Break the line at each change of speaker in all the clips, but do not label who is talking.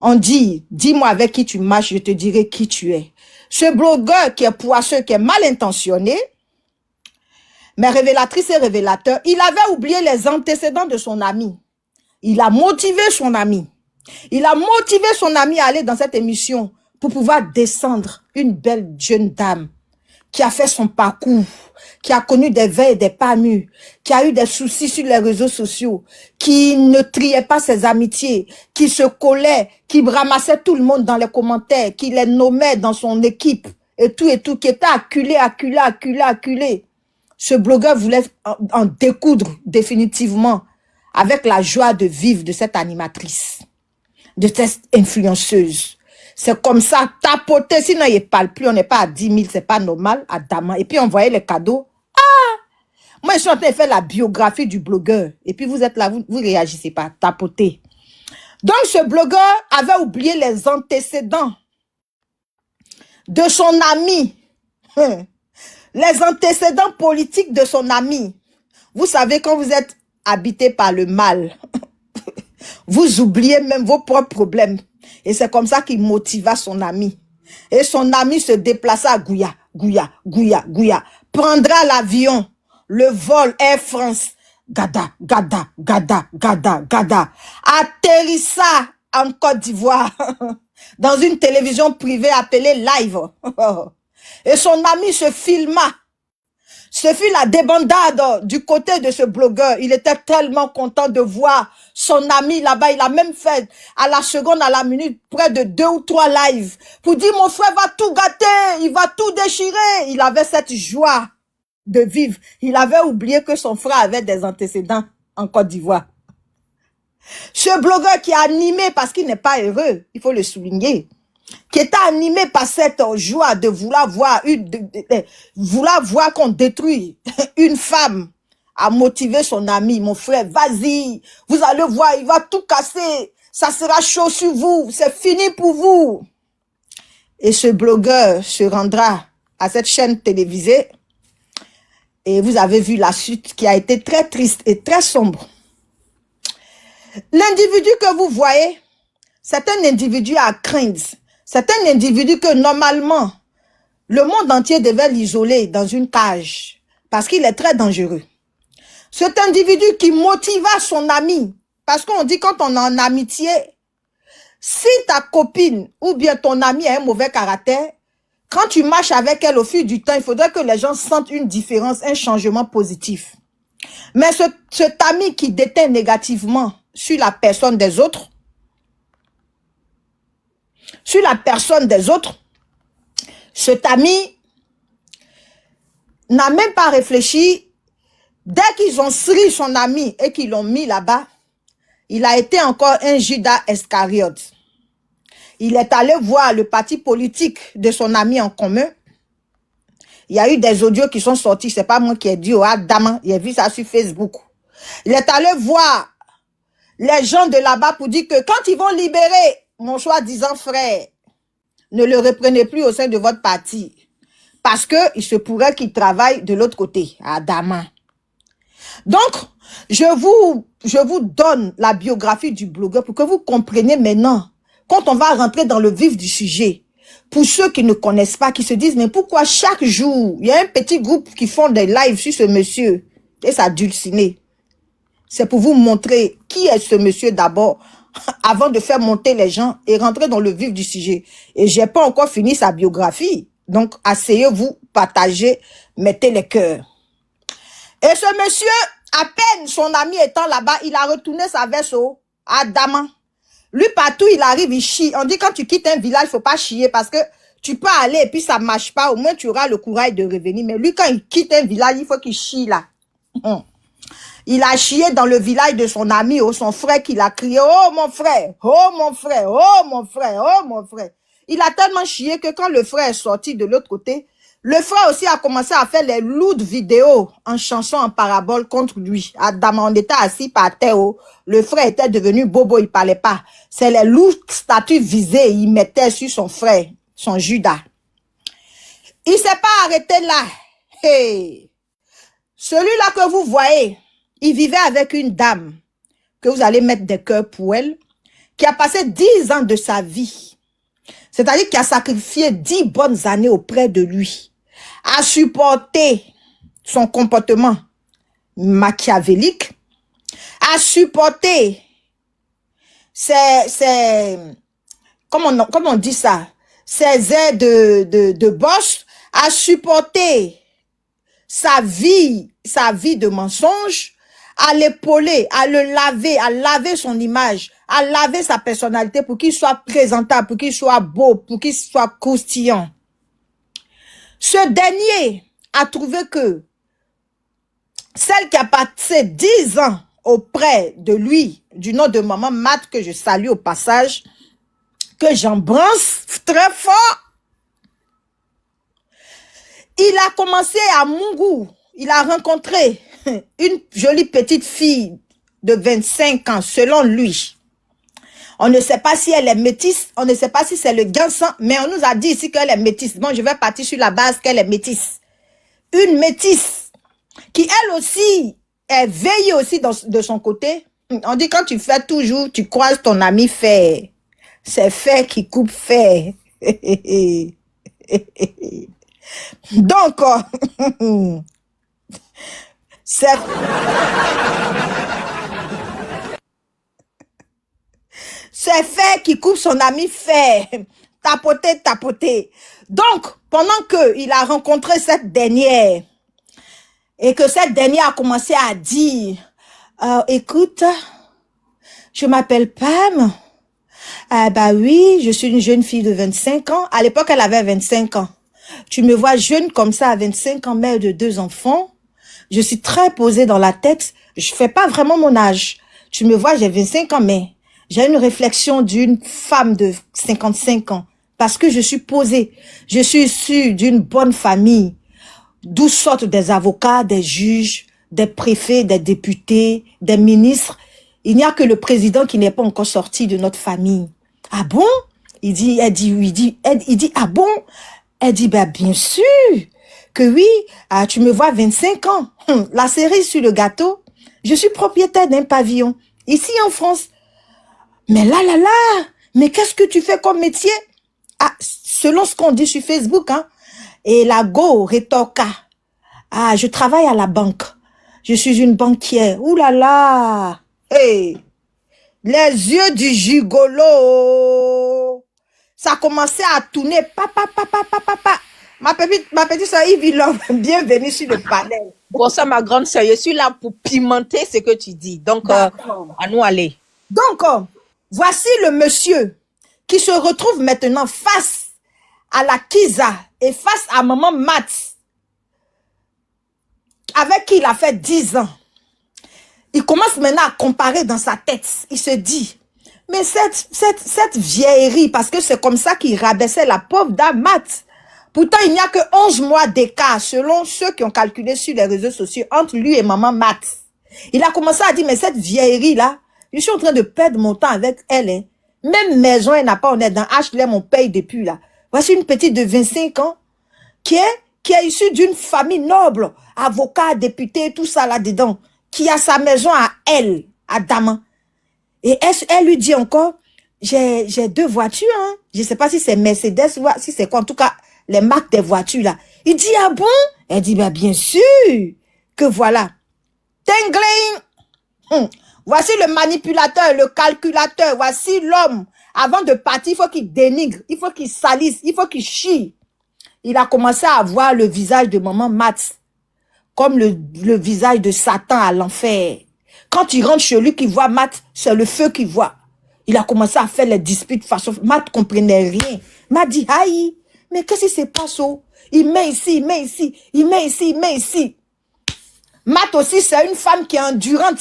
On dit, dis-moi avec qui tu marches, je te dirai qui tu es. Ce blogueur qui est poisseux, qui est mal intentionné, mais révélatrice et révélateur, il avait oublié les antécédents de son ami. Il a motivé son ami. Il a motivé son ami à aller dans cette émission pour pouvoir descendre une belle jeune dame qui a fait son parcours, qui a connu des veilles et des pas mûrs, qui a eu des soucis sur les réseaux sociaux, qui ne triait pas ses amitiés, qui se collait, qui ramassait tout le monde dans les commentaires, qui les nommait dans son équipe et tout, qui était acculé. Ce blogueur voulait en découdre définitivement avec la joie de vivre de cette animatrice, de cette influenceuse. C'est comme ça, tapoter, sinon il ne parle plus, on n'est pas à 10 000, c'est pas normal, à Dama. Et puis on voyait les cadeaux. Ah! Moi, je suis en train de faire la biographie du blogueur. Et puis vous êtes là, vous réagissez pas, tapoter. Donc ce blogueur avait oublié les antécédents de son ami. Les antécédents politiques de son ami. Vous savez, quand vous êtes habité par le mal, vous oubliez même vos propres problèmes. Et c'est comme ça qu'il motiva son ami. Et son ami se déplaça à Gouya. Prendra l'avion, le vol Air France. Gada. Atterrissa en Côte d'Ivoire. Dans une télévision privée appelée Live. Et son ami se filma. Ce fut la débandade du côté de ce blogueur. Il était tellement content de voir son ami là-bas. Il a même fait à la seconde, à la minute, près de 2 ou 3 lives pour dire mon frère va tout gâter, il va tout déchirer. Il avait cette joie de vivre. Il avait oublié que son frère avait des antécédents en Côte d'Ivoire. Ce blogueur qui est animé parce qu'il n'est pas heureux, il faut le souligner, qui était animé par cette joie de vouloir voir qu'on détruit une femme, a motivé son ami, mon frère, vas-y, vous allez voir, il va tout casser, ça sera chaud sur vous, c'est fini pour vous. Et ce blogueur se rendra à cette chaîne télévisée et vous avez vu la suite qui a été très triste et très sombre. L'individu que vous voyez, c'est un individu à craindre. C'est un individu que normalement, le monde entier devait l'isoler dans une cage parce qu'il est très dangereux. Cet individu qui motiva son ami, parce qu'on dit quand on est en amitié, si ta copine ou bien ton ami a un mauvais caractère, quand tu marches avec elle au fil du temps, il faudrait que les gens sentent une différence, un changement positif. Mais cet ami qui déteint négativement sur la personne des autres, cet ami n'a même pas réfléchi. Dès qu'ils ont serré son ami et qu'ils l'ont mis là-bas, il a été encore un Judas Iscariote. Il est allé voir le parti politique de son ami en commun. Il y a eu des audios qui sont sortis, c'est pas moi qui ai dit au Adam, il a vu ça sur Facebook. Il est allé voir les gens de là-bas pour dire que quand ils vont libérer mon soi-disant frère, ne le reprenez plus au sein de votre parti. Parce qu'il se pourrait qu'il travaille de l'autre côté, à Daman. Donc, je vous donne la biographie du blogueur pour que vous compreniez maintenant, quand on va rentrer dans le vif du sujet, pour ceux qui ne connaissent pas, qui se disent, mais pourquoi chaque jour, il y a un petit groupe qui font des lives sur ce monsieur et ça dulciné. C'est pour vous montrer qui est ce monsieur d'abord, avant de faire monter les gens et rentrer dans le vif du sujet. Et j'ai pas encore fini sa biographie. Donc, asseyez-vous, partagez, mettez les cœurs. Et ce monsieur, à peine son ami étant là-bas, il a retourné sa veste à Daman. Lui, partout, il arrive, il chie. On dit quand tu quittes un village, il ne faut pas chier parce que tu peux aller et puis ça ne marche pas. Au moins, tu auras le courage de revenir. Mais lui, quand il quitte un village, il faut qu'il chie là. Il a chié dans le village de son ami, son frère, qu'il a crié, oh mon frère, oh mon frère, oh mon frère, oh mon frère. Il a tellement chié que quand le frère est sorti de l'autre côté, le frère aussi a commencé à faire les lourdes vidéos en chanson, en parabole contre lui. Adam, on était assis par terre. Le frère était devenu bobo, il parlait pas. C'est les lourdes statues visées, il mettait sur son frère, son Judas. Il s'est pas arrêté là. Hey. Celui-là que vous voyez, il vivait avec une dame que vous allez mettre des cœurs pour elle, qui a passé 10 ans de sa vie, c'est-à-dire qui a sacrifié 10 bonnes années auprès de lui, a supporté son comportement machiavélique, a supporté comment on dit ça, ses aides de boss, a supporté sa vie de mensonge, à l'épauler, à laver son image, à laver sa personnalité pour qu'il soit présentable, pour qu'il soit beau, pour qu'il soit croustillant. Ce dernier a trouvé que celle qui a passé 10 ans auprès de lui, du nom de maman Mat, que je salue au passage, que j'embrasse très fort, il a commencé à Mungu. Il a rencontré une jolie petite fille de 25 ans, selon lui. On ne sait pas si elle est métisse, on ne sait pas si c'est le Gansan, mais on nous a dit ici qu'elle est métisse. Bon, je vais partir sur la base qu'elle est métisse. Une métisse qui, elle aussi, est veillée aussi de son côté. On dit quand tu fais toujours, tu croises ton ami fait. C'est fait qui coupe fait. Donc, c'est fait qui coupe son ami fait. Tapoter, tapoter. Donc, pendant qu'il a rencontré cette dernière, et que cette dernière a commencé à dire, écoute, je m'appelle Pam. Ah bah oui, je suis une jeune fille de 25 ans. À l'époque, elle avait 25 ans. Tu me vois jeune comme ça à 25 ans, mère de 2 enfants. Je suis très posée dans la tête. Je fais pas vraiment mon âge. Tu me vois, j'ai 25 ans, mais j'ai une réflexion d'une femme de 55 ans. Parce que je suis posée. Je suis issue d'une bonne famille. D'où sortent des avocats, des juges, des préfets, des députés, des ministres. Il n'y a que le président qui n'est pas encore sorti de notre famille. Ah bon? Il dit, ah bon? Elle dit, bah, bien sûr que oui, tu me vois 25 ans. La cerise sur le gâteau, je suis propriétaire d'un pavillon, ici en France. Mais là, mais qu'est-ce que tu fais comme métier? Ah, selon ce qu'on dit sur Facebook, hein. Et la go rétorqua, ah, je travaille à la banque. Je suis une banquière. Ouh là là! Hey! Les yeux du gigolo! Ça a commencé à tourner. Papa. Ma petite soeur Yves Love, bienvenue sur le panel.
Bonsoir ma grande soeur, je suis là pour pimenter ce que tu dis. Donc, à nous aller.
Donc, voici le monsieur qui se retrouve maintenant face à la Kiza et face à maman Mat, avec qui il a fait 10 ans. Il commence maintenant à comparer dans sa tête. Il se dit, mais cette vieillerie, parce que c'est comme ça qu'il rabaissait la pauvre dame Mat. Pourtant, il n'y a que 11 mois d'écart, selon ceux qui ont calculé sur les réseaux sociaux, entre lui et maman Mat. Il a commencé à dire, mais cette vieillerie-là, je suis en train de perdre mon temps avec elle. Hein. Même maison, elle n'a pas, on est dans HLM, on paye depuis là. Voici une petite de 25 ans qui est issue d'une famille noble, avocat, député, tout ça là-dedans, qui a sa maison à elle, à Daman. Et elle lui dit encore, j'ai 2 voitures, hein. Je ne sais pas si c'est Mercedes ou si c'est quoi, en tout cas, les marques des voitures là. Il dit, ah bon? Elle dit, bah, bien sûr que voilà. Tingling! Voici le manipulateur, le calculateur, voici l'homme. Avant de partir, il faut qu'il dénigre, il faut qu'il salisse, il faut qu'il chie. Il a commencé à voir le visage de maman Mat, comme le visage de Satan à l'enfer. Quand il rentre chez lui, qu'il voit Mat, c'est le feu qu'il voit. Il a commencé à faire les disputes façon. Mat comprenait rien. Mat dit, aïe, mais qu'est-ce qui se passe? Il met ici, il met ici, il met ici, il met ici. Mat aussi, c'est une femme qui est endurante.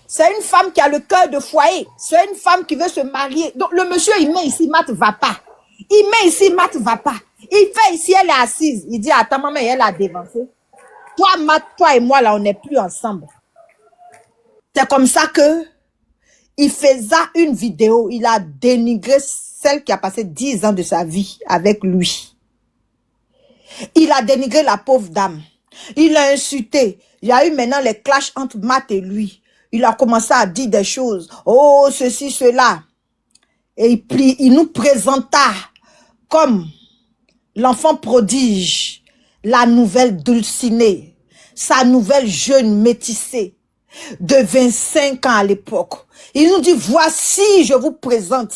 C'est une femme qui a le cœur de foyer. C'est une femme qui veut se marier. Donc, le monsieur, il met ici, Mat va pas. Il met ici, Mat va pas. Il fait ici, elle est assise. Il dit, attends, maman, elle a dévancé. Toi, Mat, toi et moi, là, on n'est plus ensemble. C'est comme ça que il faisait une vidéo. Il a dénigré celle qui a passé 10 ans de sa vie avec lui. Il a dénigré la pauvre dame. Il l'a insulté. Il y a eu maintenant les clashs entre Mat et lui. Il a commencé à dire des choses. Oh, ceci, cela. Et il nous présenta comme l'enfant prodige, la nouvelle Dulcinée, sa nouvelle jeune métissée de 25 ans à l'époque. Il nous dit, voici, je vous présente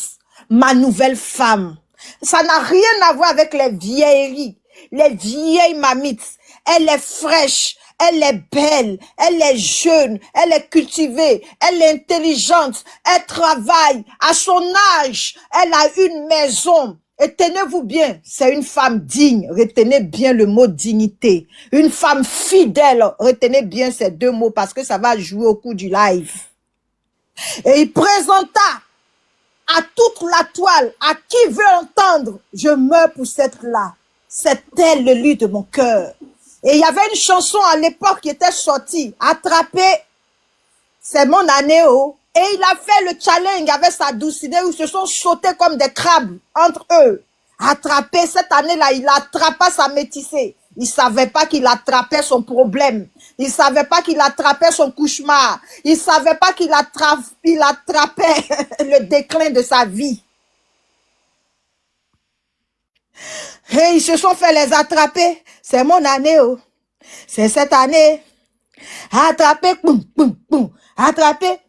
ma nouvelle femme. Ça n'a rien à voir avec les vieilleries, les vieilles mamites. Elle est fraîche, elle est belle, elle est jeune, elle est cultivée, elle est intelligente, elle travaille à son âge, elle a une maison. Et tenez-vous bien, c'est une femme digne. Retenez bien le mot dignité. Une femme fidèle. Retenez bien ces deux mots parce que ça va jouer au cours du live. Et il présenta à toute la toile, à qui veut entendre, je meurs pour cette là. C'est elle le lit de mon cœur. Et il y avait une chanson à l'époque qui était sortie. Attraper, c'est mon année, oh. Et il a fait le challenge avec sa Dulcinée où ils se sont sautés comme des crabes entre eux. Attrapé cette année-là, il attrapa sa métissée. Il savait pas qu'il attrapait son problème. Il savait pas qu'il attrapait son cauchemar. Il savait pas qu'il attrapait le déclin de sa vie. Et ils se sont fait les attraper. C'est mon année, oh. C'est cette année. Attraper, boum, boum, boum. Attraper.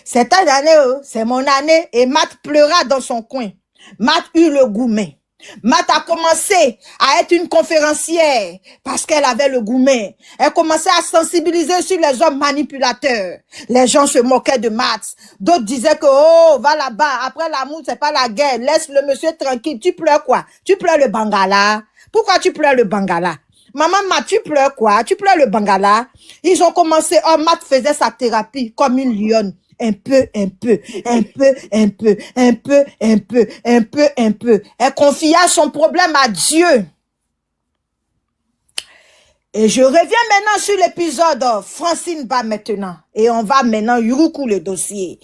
Cette année, c'est mon année. Et Matt pleura dans son coin. Matt eut le gourmet. Matt a commencé à être une conférencière parce qu'elle avait le gourmet. Elle commençait à sensibiliser sur les hommes manipulateurs. Les gens se moquaient de Matt. D'autres disaient que, oh, va là-bas. Après l'amour, c'est pas la guerre. Laisse le monsieur tranquille. Tu pleures quoi? Tu pleures le Bangala? Pourquoi tu pleures le Bangala? Maman, Matt, tu pleures quoi? Tu pleures le Bangala? Ils ont commencé, oh, Matt faisait sa thérapie comme une lionne. Un peu, un peu, un peu, un peu, un peu, un peu, un peu, un peu. Elle confia son problème à Dieu. Et je reviens maintenant sur l'épisode Francine Ba maintenant. Et on va maintenant yuruku le dossier.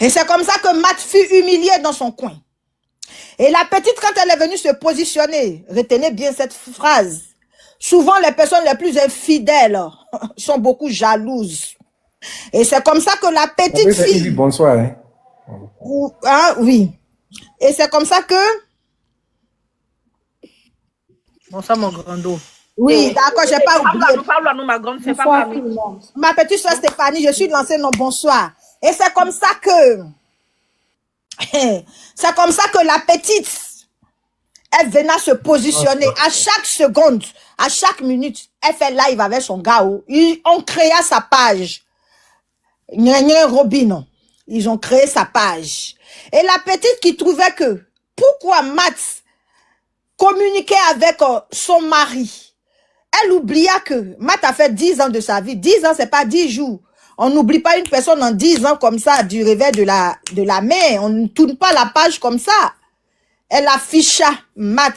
Et c'est comme ça que Matt fut humilié dans son coin. Et la petite, quand elle est venue se positionner, retenez bien cette phrase. Souvent, les personnes les plus infidèles sont beaucoup jalouses. Et c'est comme ça que la petite fille...
Bonsoir. Hein?
Ah, oui. Et c'est comme ça que...
Bonsoir, mon grand dos.
Oui, d'accord, j'ai pas oublié.
Parle à nous, ma grande, fais pas parler.
Ma petite soeur Stéphanie, je suis lancée, non, bonsoir. Et c'est comme ça que... C'est comme ça que la petite, elle venait se positionner à chaque seconde, à chaque minute. Elle fait live avec son gars. On créa sa page. Robin, ils ont créé sa page. Et la petite qui trouvait que pourquoi Matt communiquait avec son mari, elle oublia que Matt a fait 10 ans de sa vie. 10 ans, c'est pas 10 jours. On n'oublie pas une personne en 10 ans comme ça du réveil de la mère. On ne tourne pas la page comme ça. Elle afficha Matt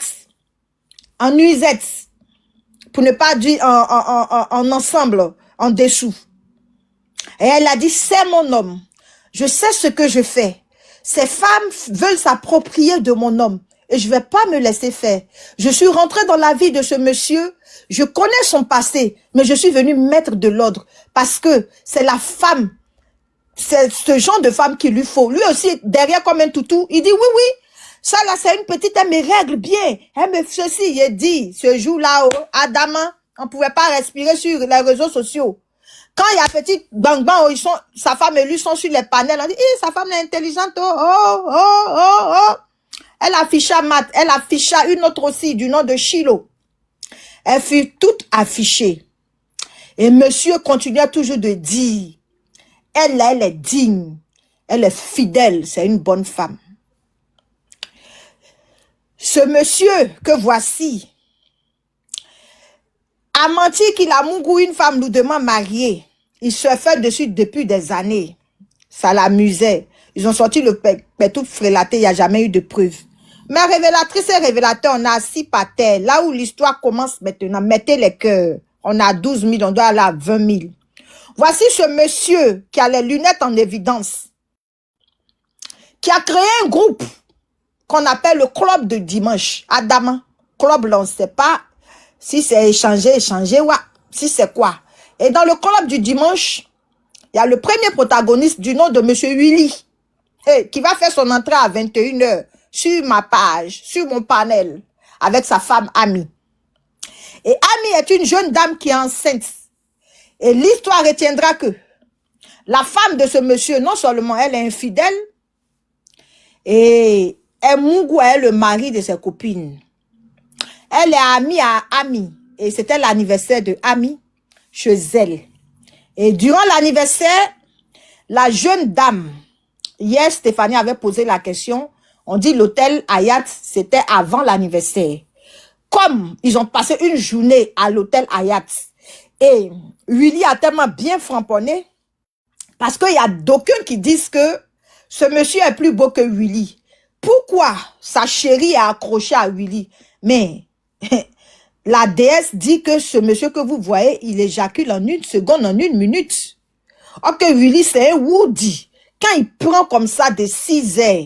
en nuisette, pour ne pas dire en ensemble, en dessous. Et elle a dit, c'est mon homme. Je sais ce que je fais. Ces femmes veulent s'approprier de mon homme. Et je vais pas me laisser faire. Je suis rentrée dans la vie de ce monsieur. Je connais son passé. Mais je suis venue mettre de l'ordre. Parce que c'est la femme. C'est ce genre de femme qu'il lui faut. Lui aussi, derrière comme un toutou, il dit, oui, oui. Ça là, c'est une petite, elle me règle bien. Elle me fait ceci. Il dit, ce jour-là, Adama, on pouvait pas respirer sur les réseaux sociaux. Quand il y a petit bang bang, sa femme et lui sont sur les panels, on dit, sa femme est intelligente, Elle afficha Matt, elle afficha une autre aussi, du nom de Chilo. Elle fut toute affichée. Et monsieur continuait toujours de dire, elle est digne, elle est fidèle, c'est une bonne femme. Ce monsieur que voici a menti qu'il a mougou une femme lourdement mariée. Il se fait dessus depuis des années. Ça l'amusait. Ils ont sorti le pétou frélaté, il n'y a jamais eu de preuve. Mais révélatrice et révélateur, on a assis par terre. Là où l'histoire commence maintenant, mettez les cœurs. On a 12 000, on doit aller à 20 000. Voici ce monsieur qui a les lunettes en évidence, qui a créé un groupe qu'on appelle le club de dimanche. Adama, club là, on ne sait pas si c'est échangé, ouais, si c'est quoi. Et dans le club du dimanche, il y a le premier protagoniste du nom de monsieur Willy. qui va faire son entrée à 21h sur ma page, sur mon panel, avec sa femme Ami. Et Ami est une jeune dame qui est enceinte. Et l'histoire retiendra que la femme de ce monsieur, non seulement elle est infidèle, et elle Mungu est le mari de ses copines. Elle est amie à Ami. Et c'était l'anniversaire de Ami chez elle. Et durant l'anniversaire, la jeune dame, hier Stéphanie avait posé la question, on dit l'hôtel Hayat, c'était avant l'anniversaire. Comme ils ont passé une journée à l'hôtel Hayat, et Willy a tellement bien framponné, parce qu'il y a d'aucuns qui disent que ce monsieur est plus beau que Willy. Pourquoi sa chérie est accrochée à Willy? Mais la déesse dit que ce monsieur que vous voyez, il éjacule en 1 seconde, en 1 minute. Or que Willy, c'est un Woody. Quand il prend comme ça de 6 heures,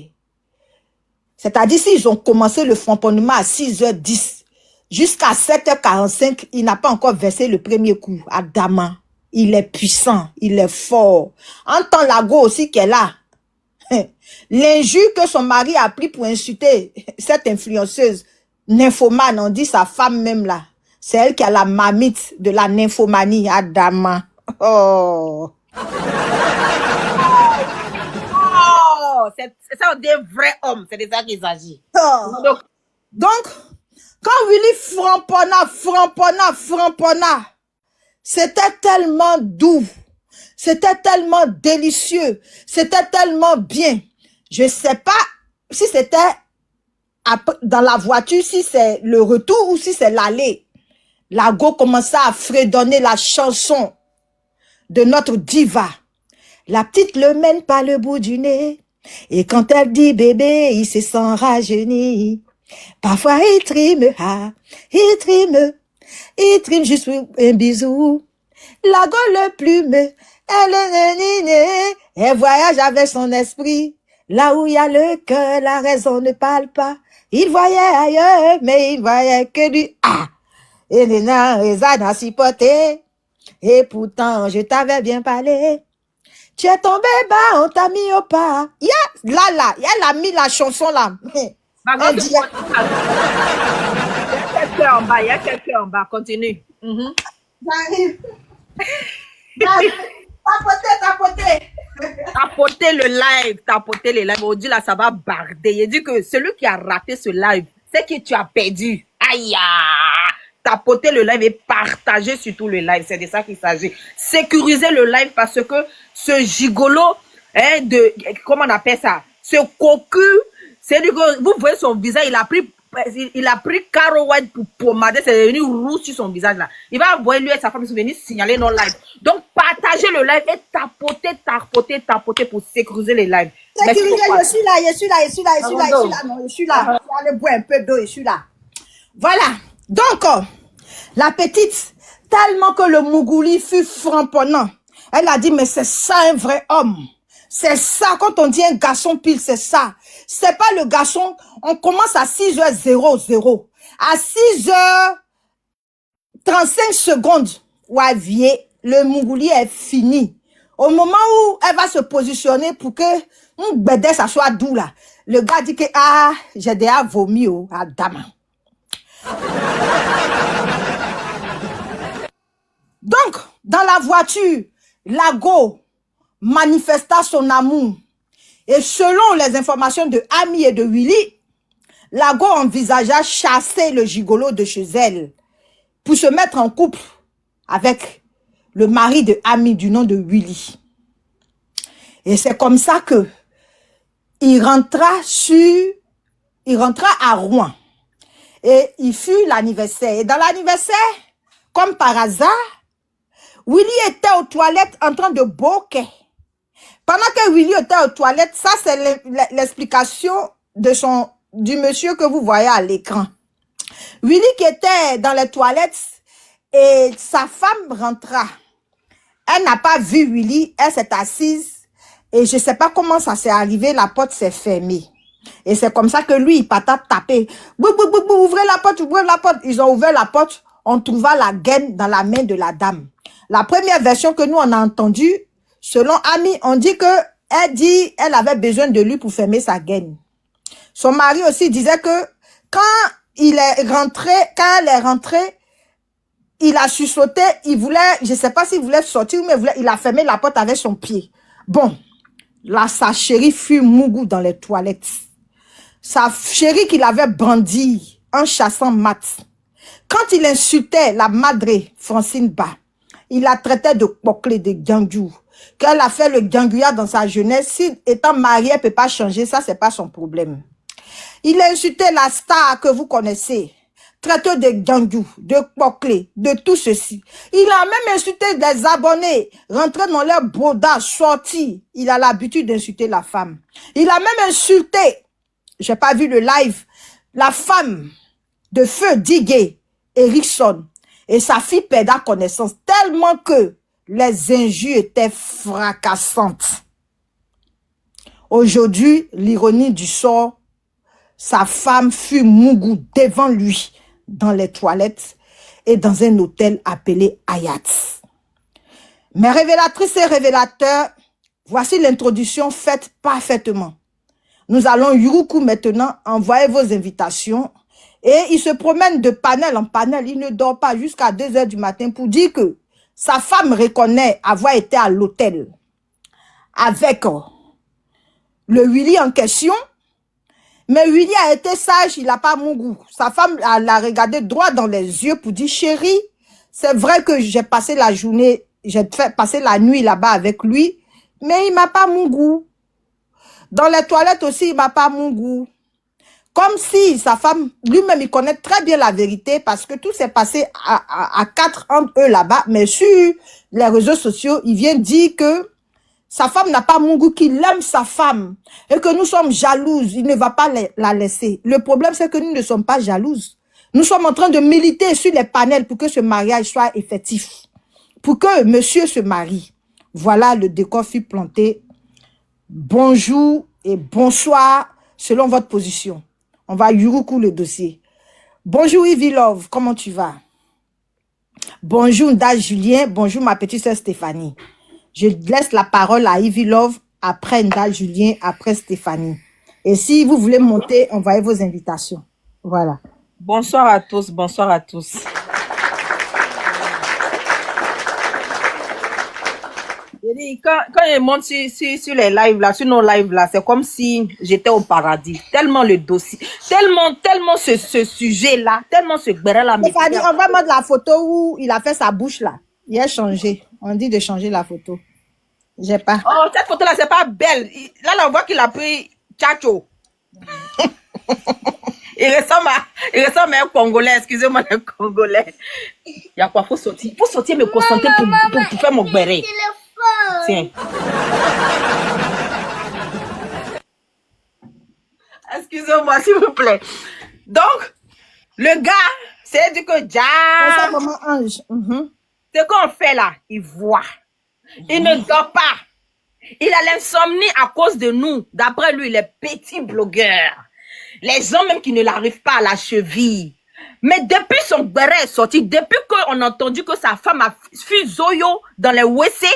c'est-à-dire s'ils ont commencé le framponnement à 6h10, jusqu'à 7h45, il n'a pas encore versé le premier coup à Dama. Il est puissant, il est fort. Entend Lago aussi qu'elle a. L'injure que son mari a pris pour insulter cette influenceuse nymphomane, on dit sa femme même là. C'est elle qui a la mamite de la nymphomanie à Dama. Oh.
Oh, c'est ça des vrais hommes, c'est de ça qu'il s'agit.
Oh. Donc, quand Willy framponna, c'était tellement doux, c'était tellement délicieux, c'était tellement bien. Je sais pas si c'était dans la voiture, si c'est le retour ou si c'est l'aller. Lago commença à fredonner la chanson de notre diva. La petite le mène par le bout du nez. Et quand elle dit bébé, il se sent rajeuni. Parfois il trime, il trime juste pour un bisou. Lago le plume, elle voyage avec son esprit. Là où il y a le cœur, la raison ne parle pas. Il voyait ailleurs, mais il voyait que du ah. Et Nena Reza si poté. Et pourtant, je t'avais bien parlé. Tu es tombé bas, on t'a mis au pas. Elle a mis la chanson là.
Il y a quelqu'un en bas, il y a quelqu'un en bas. Continue.
J'arrive. Tapoter
le live. Aujourd'hui, là, ça va barder. Il dit que celui qui a raté ce live, c'est que tu as perdu. Aïe! Tapoter le live et partager surtout le live. C'est de ça qu'il s'agit. Sécuriser le live parce que ce gigolo, comment on appelle ça? Ce cocu, c'est du que vous voyez son visage, il a pris Caro White pour pommader, c'est devenu rouge sur son visage là. Il va envoyer lui et sa femme, ils sont venus signaler nos lives. Donc, partagez le live et tapoter pour sécuriser les lives.
Sécuriser, je suis là. Non, je suis là. Je vais aller boire un peu d'eau, je suis là. Voilà. Donc, la petite, tellement que le Mougouli fut framponnant, elle a dit, mais c'est ça un vrai homme. C'est ça, quand on dit un garçon pile, c'est ça. C'est pas le garçon, on commence à 6h00. À 6h35, ouais, vieux, le Mougouli est fini. Au moment où elle va se positionner pour que un bédé, ça soit doux là, le gars dit que, ah, j'ai déjà vomi, à Dama. Donc, dans la voiture, Lago manifesta son amour. Et selon les informations de Ami et de Willy, Lago envisagea chasser le gigolo de chez elle pour se mettre en couple avec le mari de Ami du nom de Willy. Et c'est comme ça que il rentra à Rouen. Et il fut l'anniversaire. Et dans l'anniversaire, comme par hasard, Willy était aux toilettes en train de boquer. Pendant que Willy était aux toilettes, ça c'est l'explication du monsieur que vous voyez à l'écran. Willy qui était dans les toilettes et sa femme rentra. Elle n'a pas vu Willy, elle s'est assise et je ne sais pas comment ça s'est arrivé, la porte s'est fermée. Et c'est comme ça que lui, il partait taper. Ouvrez la porte. Ils ont ouvert la porte, on trouva la gaine dans la main de la dame. La première version que nous on a entendue, selon Ami, on dit que Elle dit elle avait besoin de lui pour fermer sa gaine. Son mari aussi disait que quand elle est rentrée, il a sursauté, il voulait, je ne sais pas s'il voulait sortir, mais il a fermé la porte avec son pied. Bon, là, sa chérie fut mougou dans les toilettes. Sa chérie qu'il avait brandi en chassant Matt. Quand il insultait la madre Francine Ba, il la traitait de poclé, de gangou. Qu'elle a fait le gangouillard dans sa jeunesse, si étant mariée, elle ne peut pas changer, ça, c'est pas son problème. Il a insulté la star que vous connaissez, traiteur de gangou, de poclé, de tout ceci. Il a même insulté des abonnés, rentré dans leur brodage, sorti. Il a l'habitude d'insulter la femme. Il a même insulté, j'ai pas vu le live, la femme de feu Digué, Erickson, et sa fille perdra connaissance tellement que les injures étaient fracassantes. Aujourd'hui, l'ironie du sort, sa femme fut mougou devant lui dans les toilettes et dans un hôtel appelé Hayat. Mes révélatrices et révélateurs, voici l'introduction faite parfaitement. Nous allons Yuruku maintenant envoyer vos invitations et il se promène de panel en panel. Il ne dort pas jusqu'à 2 h du matin pour dire que sa femme reconnaît avoir été à l'hôtel avec le Willy en question. Mais Willy a été sage, il n'a pas mon goût. Sa femme l'a regardé droit dans les yeux pour dire, chérie, c'est vrai que j'ai passé la journée, j'ai passé la nuit là-bas avec lui, mais il m'a pas mon goût. Dans les toilettes aussi, il m'a pas mon goût. Comme si sa femme, lui-même, il connaît très bien la vérité parce que tout s'est passé à 4 entre eux là-bas. Mais sur les réseaux sociaux, il vient dire que sa femme n'a pas mon goût, qu'il aime sa femme et que nous sommes jalouses. Il ne va pas la laisser. Le problème, c'est que nous ne sommes pas jalouses. Nous sommes en train de militer sur les panels pour que ce mariage soit effectif. Pour que monsieur se marie. Voilà, le décor fut planté. Bonjour et bonsoir selon votre position. On va Yuruku le dossier. Bonjour Ivy Love, comment tu vas? Bonjour Nda Julien, bonjour ma petite sœur Stéphanie. Je laisse la parole à Ivy Love, après Nda Julien, après Stéphanie. Et si vous voulez monter, envoyez vos invitations. Voilà.
Bonsoir à tous, bonsoir à tous. Quand je monte sur les lives là, sur nos lives là, c'est comme si j'étais au paradis. Tellement le dossier, tellement ce sujet là, tellement ce béret là.
Stéphanie, on va mettre la photo où il a fait sa bouche là. Il a changé. On dit de changer la photo. J'ai pas.
Oh, cette photo là, c'est pas belle. Là, on voit qu'il a pris Tchacho. Il ressemble à un Congolais, excusez-moi, un Congolais. Il y a quoi, faut sortir me concentrer pour faire mon béret. Tiens. Excusez-moi, s'il vous plaît. Donc, le gars, c'est du que
C'est ça,
déjà.
maman Ange.
Ce qu'on fait là, il voit. Il ne dort pas. Il a l'insomnie à cause de nous. D'après lui, les petits blogueurs. Les gens même qui ne l'arrivent pas à la cheville. Mais depuis son béret est sorti, depuis qu'on a entendu que sa femme a fui Zoyo dans les WC,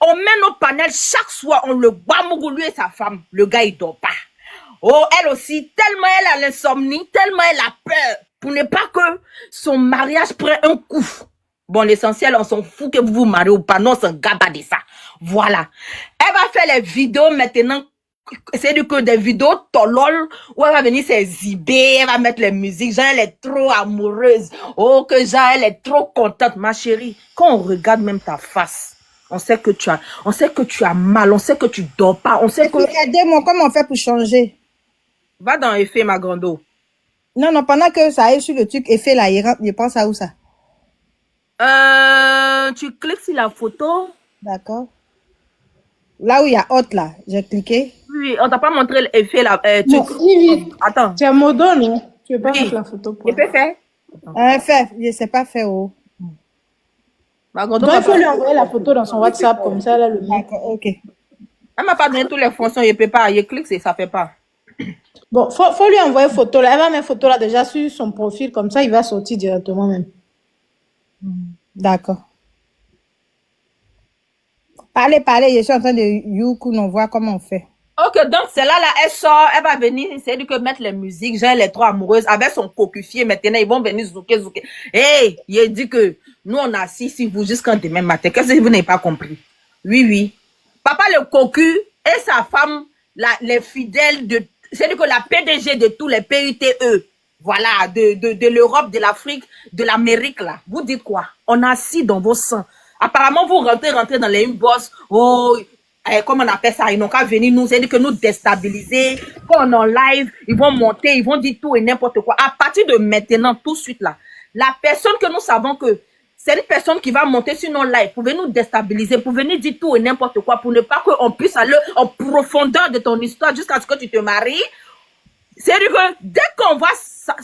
on met nos panels chaque soir, on le bamougou, lui et sa femme. Le gars, il dort pas. Oh, elle aussi, tellement elle a l'insomnie, tellement elle a peur pour ne pas que son mariage prenne un coup. Bon, l'essentiel, on s'en fout que vous vous mariez ou pas. Non, on s'en gaba de ça. Voilà. Elle va faire les vidéos maintenant. C'est du que des vidéos tolol où elle va venir s'exhiber, elle va mettre les musiques. Genre, elle est trop amoureuse. Oh, que genre, elle est trop contente. Ma chérie, quand on regarde même ta face, on sait que tu as mal, on sait que tu dors pas, on sait que...
Aidez-moi, comment on fait pour changer?
Va dans effet, ma grande eau.
Non, pendant que ça aille sur le truc, effet là, je pense à où ça?
Tu cliques sur la photo.
D'accord. Là où il y a hot là, j'ai cliqué.
Oui, on t'a pas montré l'effet là. Attends.
Tu as Modo, non? Tu veux pas mettre la photo pour
Il peut faire.
Fait, je sais pas faire où.
Ma grande
Donc, il faut lui envoyer la photo dans son WhatsApp, comme ça, là, le met.
D'accord, ok.
Elle m'a pas donné toutes les fonctions, il peut pas. Il clique, ça fait pas.
Bon, faut lui envoyer photo là. Elle va mettre photo là déjà sur son profil, comme ça, il va sortir directement même.
D'accord. Parlez, parlez, je suis en train de Youkoun, on voit comment on fait.
Ok, donc celle-là, là, elle sort, elle va venir, c'est-à-dire que mettre les musiques, genre les trois amoureuses, avec son cocufier, maintenant, ils vont venir zouker. Hey, il dit que nous, on a assis ici vous jusqu'en demain matin. Qu'est-ce que vous n'avez pas compris? Oui, oui. Papa le cocu et sa femme, les fidèles de, c'est-à-dire que la PDG de tous les PITE, voilà, de l'Europe, de l'Afrique, de l'Amérique, là. Vous dites quoi? On a assis dans vos seins. Apparemment, vous rentrez dans les inbox, oh, comment on appelle ça, ils n'ont qu'à venir nous aider, que nous déstabiliser. Quand on est en live, ils vont monter, ils vont dire tout et n'importe quoi. À partir de maintenant, tout de suite là, la personne que nous savons que c'est une personne qui va monter sur nos lives pour venir nous déstabiliser, pour venir dire tout et n'importe quoi, pour ne pas qu'on puisse aller en profondeur de ton histoire jusqu'à ce que tu te maries. C'est-à-dire que dès qu'on voit ça,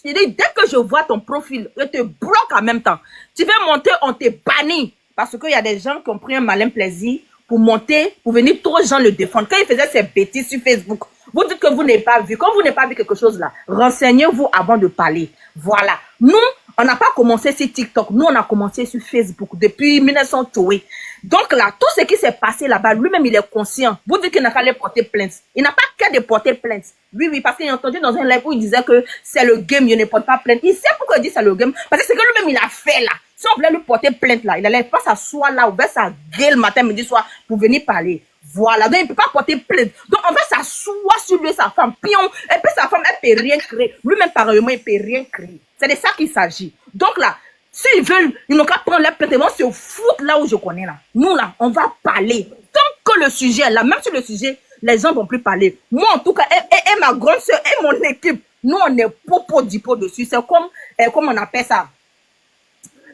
dès que je vois ton profil, je te bloque en même temps. Tu veux monter, on te bannit. Parce qu'il y a des gens qui ont pris un malin plaisir pour monter, pour venir trop gens le défendre. Quand il faisait ses bêtises sur Facebook, vous dites que vous n'avez pas vu. Quand vous n'avez pas vu quelque chose là, renseignez-vous avant de parler. Voilà. Nous, on n'a pas commencé sur TikTok. Nous, on a commencé sur Facebook depuis 1980. Donc là, tout ce qui s'est passé là-bas, lui-même, il est conscient. Vous dites qu'il n'a qu'à aller porter plainte. Il n'a pas qu'à de porter plainte. Oui, oui, parce qu'il a entendu dans un live où il disait que c'est le game, il ne porte pas plainte. Il sait pourquoi il dit c'est le game. Parce que c'est que lui-même, il a fait là. Si on voulait lui porter plainte là, il allait pas s'asseoir là, ouvrir sa gueule matin, midi, soir, pour venir parler. Voilà. Donc, il ne peut pas porter plainte. Donc, on va s'asseoir sur lui, sa femme, pion. Et puis, sa femme, elle ne peut rien créer. Lui-même, pareillement, il ne peut rien créer. C'est de ça qu'il s'agit. Donc là, s'ils veulent, ils n'ont qu'à prendre les plaintes. Ils vont se foutre là où je connais là. Nous là, on va parler. Tant que le sujet est là, même sur le sujet, les gens ne vont plus parler. Moi en tout cas, et ma grande soeur et mon équipe, nous on est popo dipo dessus. C'est comme, comment on appelle ça?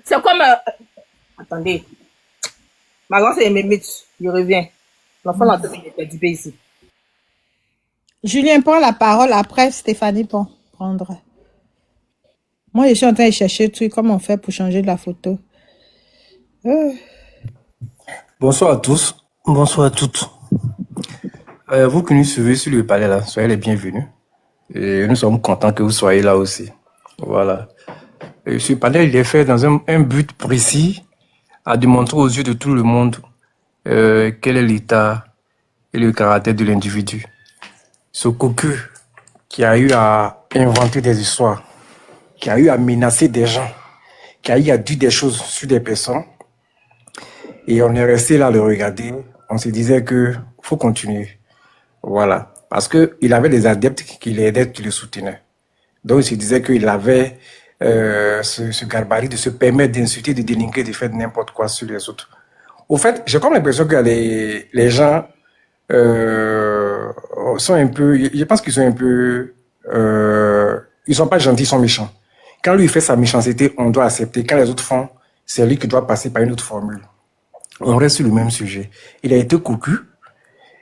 C'est comme, attendez. Ma grande soeur est Mémite, je reviens. L'enfant là, il est perdu ici.
Julien prend la parole, après Stéphanie peut prendre. Moi, je suis en train de chercher le truc, comment on fait pour changer de la photo.
Bonsoir à tous, bonsoir à toutes. Vous qui nous suivez sur le palais là, soyez les bienvenus. Et nous sommes contents que vous soyez là aussi. Voilà. Et ce panel, il est fait dans un but précis, à démontrer aux yeux de tout le monde quel est l'état et le caractère de l'individu. Ce cocu qui a eu à inventer des histoires, qui a eu à menacer des gens, qui a eu à dire des choses sur des personnes. Et on est resté là à le regarder. On se disait que faut continuer. Voilà. Parce que il avait des adeptes qui l'aidaient, qui le soutenaient. Donc il se disait qu'il avait ce gabarit de se permettre d'insulter, de dénigrer, de faire n'importe quoi sur les autres. Au fait, j'ai comme l'impression que les gens sont un peu, je pense qu'ils sont un peu, ils sont pas gentils, ils sont méchants. Quand lui fait sa méchanceté, on doit accepter. Quand les autres font, c'est lui qui doit passer par une autre formule. On reste sur le même sujet. Il a été cocu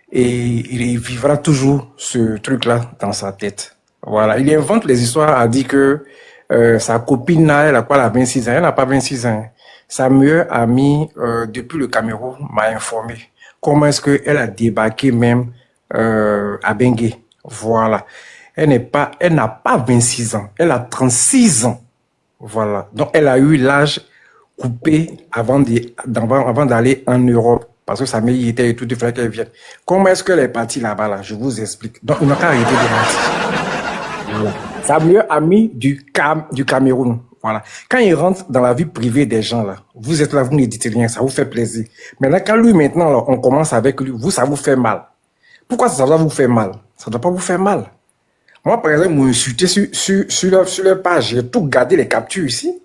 et il vivra toujours ce truc-là dans sa tête. Voilà. Il invente les histoires, a dit que sa copine, elle a quoi, elle a 26 ans. Elle n'a pas 26 ans. Sa meilleure amie, depuis le Cameroun, m'a informé comment est-ce qu'elle a débarqué même à Bengué. Voilà. Elle n'a pas 26 ans. Elle a 36 ans. Voilà. Donc, elle a eu l'âge coupé avant d'aller en Europe. Parce que sa mère y était et tout, il fallait qu'elle vienne. Comment est-ce qu'elle est partie là-bas, là? Je vous explique. Donc, il n'a qu'à arrêter de mentir. Voilà. Sa meilleure amie du Cameroun. Voilà. Quand il rentre dans la vie privée des gens, là, vous êtes là, vous ne dites rien, ça vous fait plaisir. Maintenant, quand lui, maintenant, là, on commence avec lui, vous, ça vous fait mal. Pourquoi ça doit vous faire mal? Ça ne doit pas vous faire mal. Moi, par exemple, m'insulter sur leur page, j'ai tout gardé les captures ici.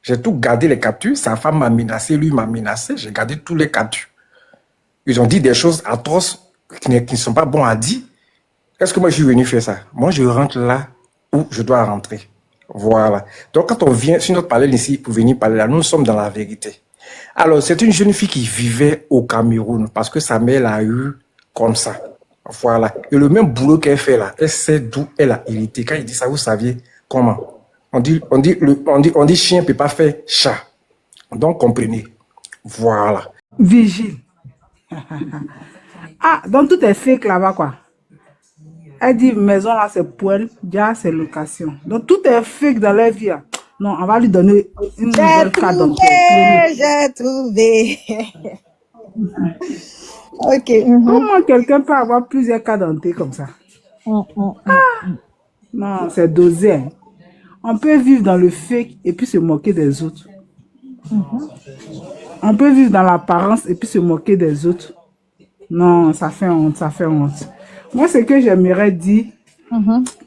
J'ai tout gardé les captures. Sa femme m'a menacé, lui m'a menacé. J'ai gardé tous les captures. Ils ont dit des choses atroces qui ne sont pas bons à dire. Est-ce que moi, je suis venu faire ça? Moi, je rentre là où je dois rentrer. Voilà. Donc, quand on vient sur notre panel ici pour venir parler là, nous sommes dans la vérité. Alors, c'est une jeune fille qui vivait au Cameroun parce que sa mère l'a eu comme ça. Voilà. Et le même boulot qu'elle fait là, elle sait d'où elle a hérité. Quand il dit ça, vous saviez comment? On dit chien ne peut pas faire chat. Donc, comprenez. Voilà.
Vigile. Ah, donc tout est fake là-bas, quoi. Elle dit maison là, c'est poêle, dia, c'est location. Donc tout est fake dans leur vie. Là. Non, on va lui donner une nouvelle carte d'entrée.
J'ai trouvé. Ok.
Comment quelqu'un peut avoir plusieurs cas dentés comme ça? Non, c'est dosé. Hein. On peut vivre dans le fake et puis se moquer des autres. On peut vivre dans l'apparence et puis se moquer des autres. Non, ça fait honte, ça fait honte. Moi, ce que j'aimerais dire,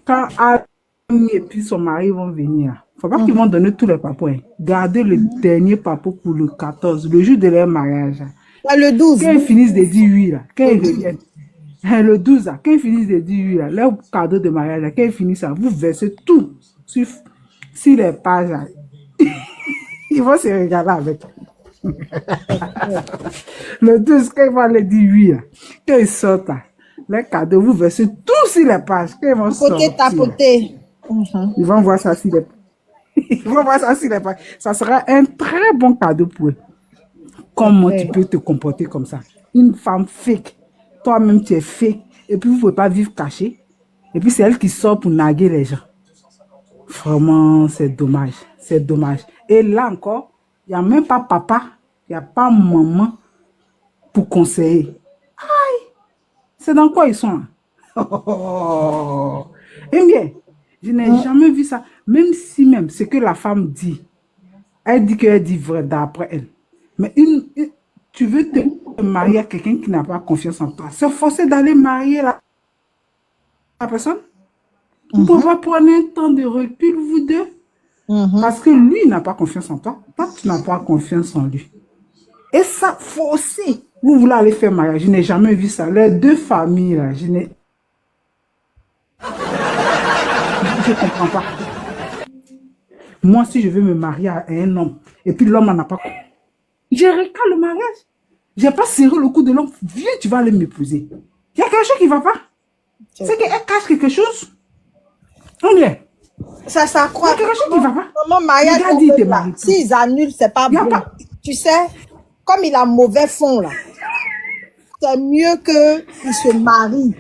quand Annie et puis son mari vont venir, faut pas qu'ils vont donner tous les papous. Hein. Gardez le dernier papou pour le 14, le jour de leur mariage.
Le 12.
Quand ils finissent de dire oui, là, quand ils reviennent, le 12, là, quand ils finissent de dire oui, là, leur cadeau de mariage, là, quand ils finissent, là, vous versez tout sur les pages. Là. Ils vont se regarder avec. Le 12, quand ils vont aller dire oui, là, quand ils sortent, là, les cadeaux, vous versez tout sur les pages. Quand ils vont sortir,
Tapoter.
ils vont voir ça sur les pages. Ils vont voir ça sur les pages. Ça sera un très bon cadeau pour eux. Comment tu peux te comporter comme ça? Une femme fake. Toi-même, tu es fake. Et puis, vous ne pouvez pas vivre caché. Et puis, c'est elle qui sort pour naguer les gens. Vraiment, c'est dommage. C'est dommage. Et là encore, il n'y a même pas papa, il n'y a pas maman pour conseiller. Aïe! C'est dans quoi ils sont? Hein? Eh bien, je n'ai jamais vu ça. Même si même ce que la femme dit, elle dit qu'elle dit vrai d'après elle. Mais tu veux te marier à quelqu'un qui n'a pas confiance en toi. C'est forcé d'aller marier la personne. Vous pouvez prendre un temps de recul, vous deux. Parce que lui n'a pas confiance en toi. Toi, tu n'as pas confiance en lui. Et ça, forcé. Vous voulez aller faire mariage. Je n'ai jamais vu ça. Les deux familles, là, je ne comprends pas. Moi, si je veux me marier à un homme, et puis l'homme n'en a pas compris, je recale le mariage. Je n'ai pas serré le cou de l'homme. Viens, tu vas aller m'épouser. Il y a quelque chose qui ne va pas. C'est qu'elle cache quelque chose. On est.
Ça
Il
croit.
y a quelque chose qui ne va pas.
Maman, mariage, s'ils annulent, c'est pas bon.
Pas...
Tu sais, comme il a mauvais fond, là, c'est mieux qu'il se marie.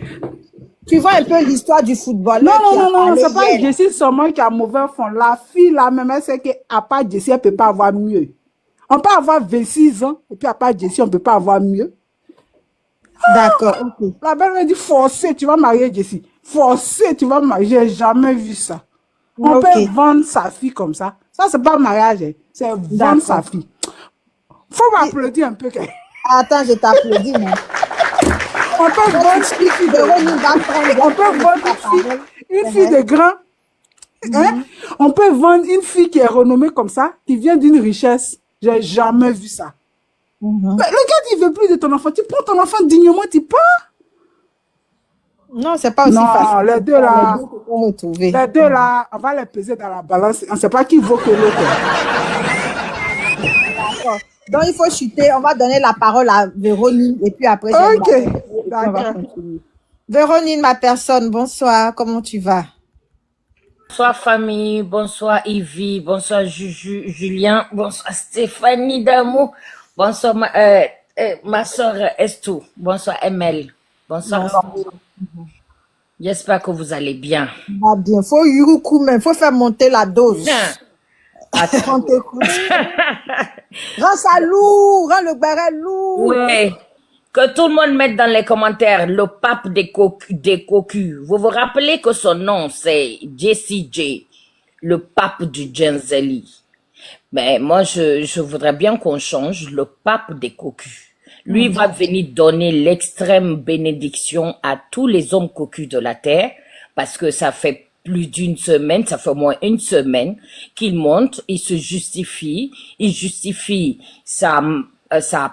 Tu vois un peu l'histoire du footballeur.
Non, c'est pas Jessie seulement qui a mauvais fond. La fille, là, même, elle sait qu'à part Jessie, elle ne peut pas avoir mieux. On peut avoir 26 ans, et puis à part Jessie, on ne peut pas avoir mieux.
D'accord. Okay.
La belle me dit, forcé, tu vas marier Jessie. Forcé, tu vas marier. J'ai jamais vu ça. On peut vendre sa fille comme ça. Ça, c'est pas mariage, hein. C'est vendre sa fille. Faut m'applaudir un peu.
Attends, je t'applaudis, moi.
On peut vendre une fille de grand. Hein? On peut vendre une fille qui est renommée comme ça, qui vient d'une richesse. J'ai jamais vu ça. Mais le gars, il veut plus de ton enfant. Tu prends ton enfant dignement, tu pars.
Non, c'est pas aussi facile.
Non, les deux là, on va les peser dans la balance. On ne sait pas qui vaut que l'autre.
D'accord. Donc, il faut chuter. On va donner la parole à Véronique et puis après,
d'accord.
Véronique, ma personne, bonsoir. Comment tu vas?
Bonsoir famille, bonsoir Yvi, bonsoir Juju, Julien, bonsoir Stéphanie d'amour, bonsoir ma soeur Estou, bonsoir ML, bonsoir. J'espère que vous allez bien.
Va bien, faut yuruku même, faut faire monter la dose.
Attends.
Rends ça lourd, rends le béret lourd.
Oui. Que tout le monde mette dans les commentaires le pape des cocus. Vous vous rappelez que son nom, c'est Jessie J, le pape du Genzeli. Mais moi, je voudrais bien qu'on change le pape des cocus. Lui va venir donner l'extrême bénédiction à tous les hommes cocus de la terre, parce que ça fait plus d'une semaine, ça fait au moins une semaine qu'il monte, il se justifie, il justifie sa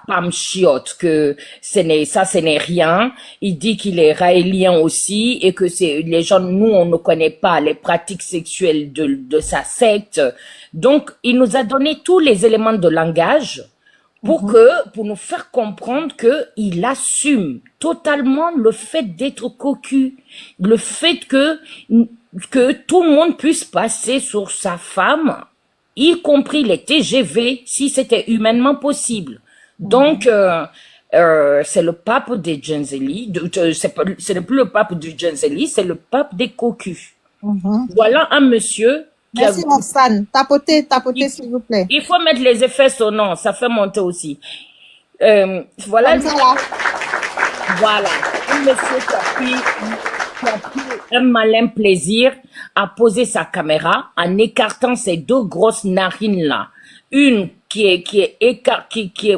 pam chiotte que ce n'est rien. Il dit qu'il est raélien aussi et que les gens, nous, on ne connaît pas les pratiques sexuelles de sa secte. Donc, il nous a donné tous les éléments de langage pour nous faire comprendre que il assume totalement le fait d'être cocu, le fait que tout le monde puisse passer sur sa femme, y compris les TGV, si c'était humainement possible. Donc, c'est le pape des Genzeli, ce n'est plus le pape du Genzeli, c'est le pape des cocus. Voilà un monsieur.
Merci, Roxane. Tapotez, s'il vous plaît.
Il faut mettre les effets sonores, ça fait monter aussi. Voilà,
Comme ça, là.
voilà. Un monsieur qui a pris un malin plaisir à poser sa caméra en écartant ses deux grosses narines là. Une qui est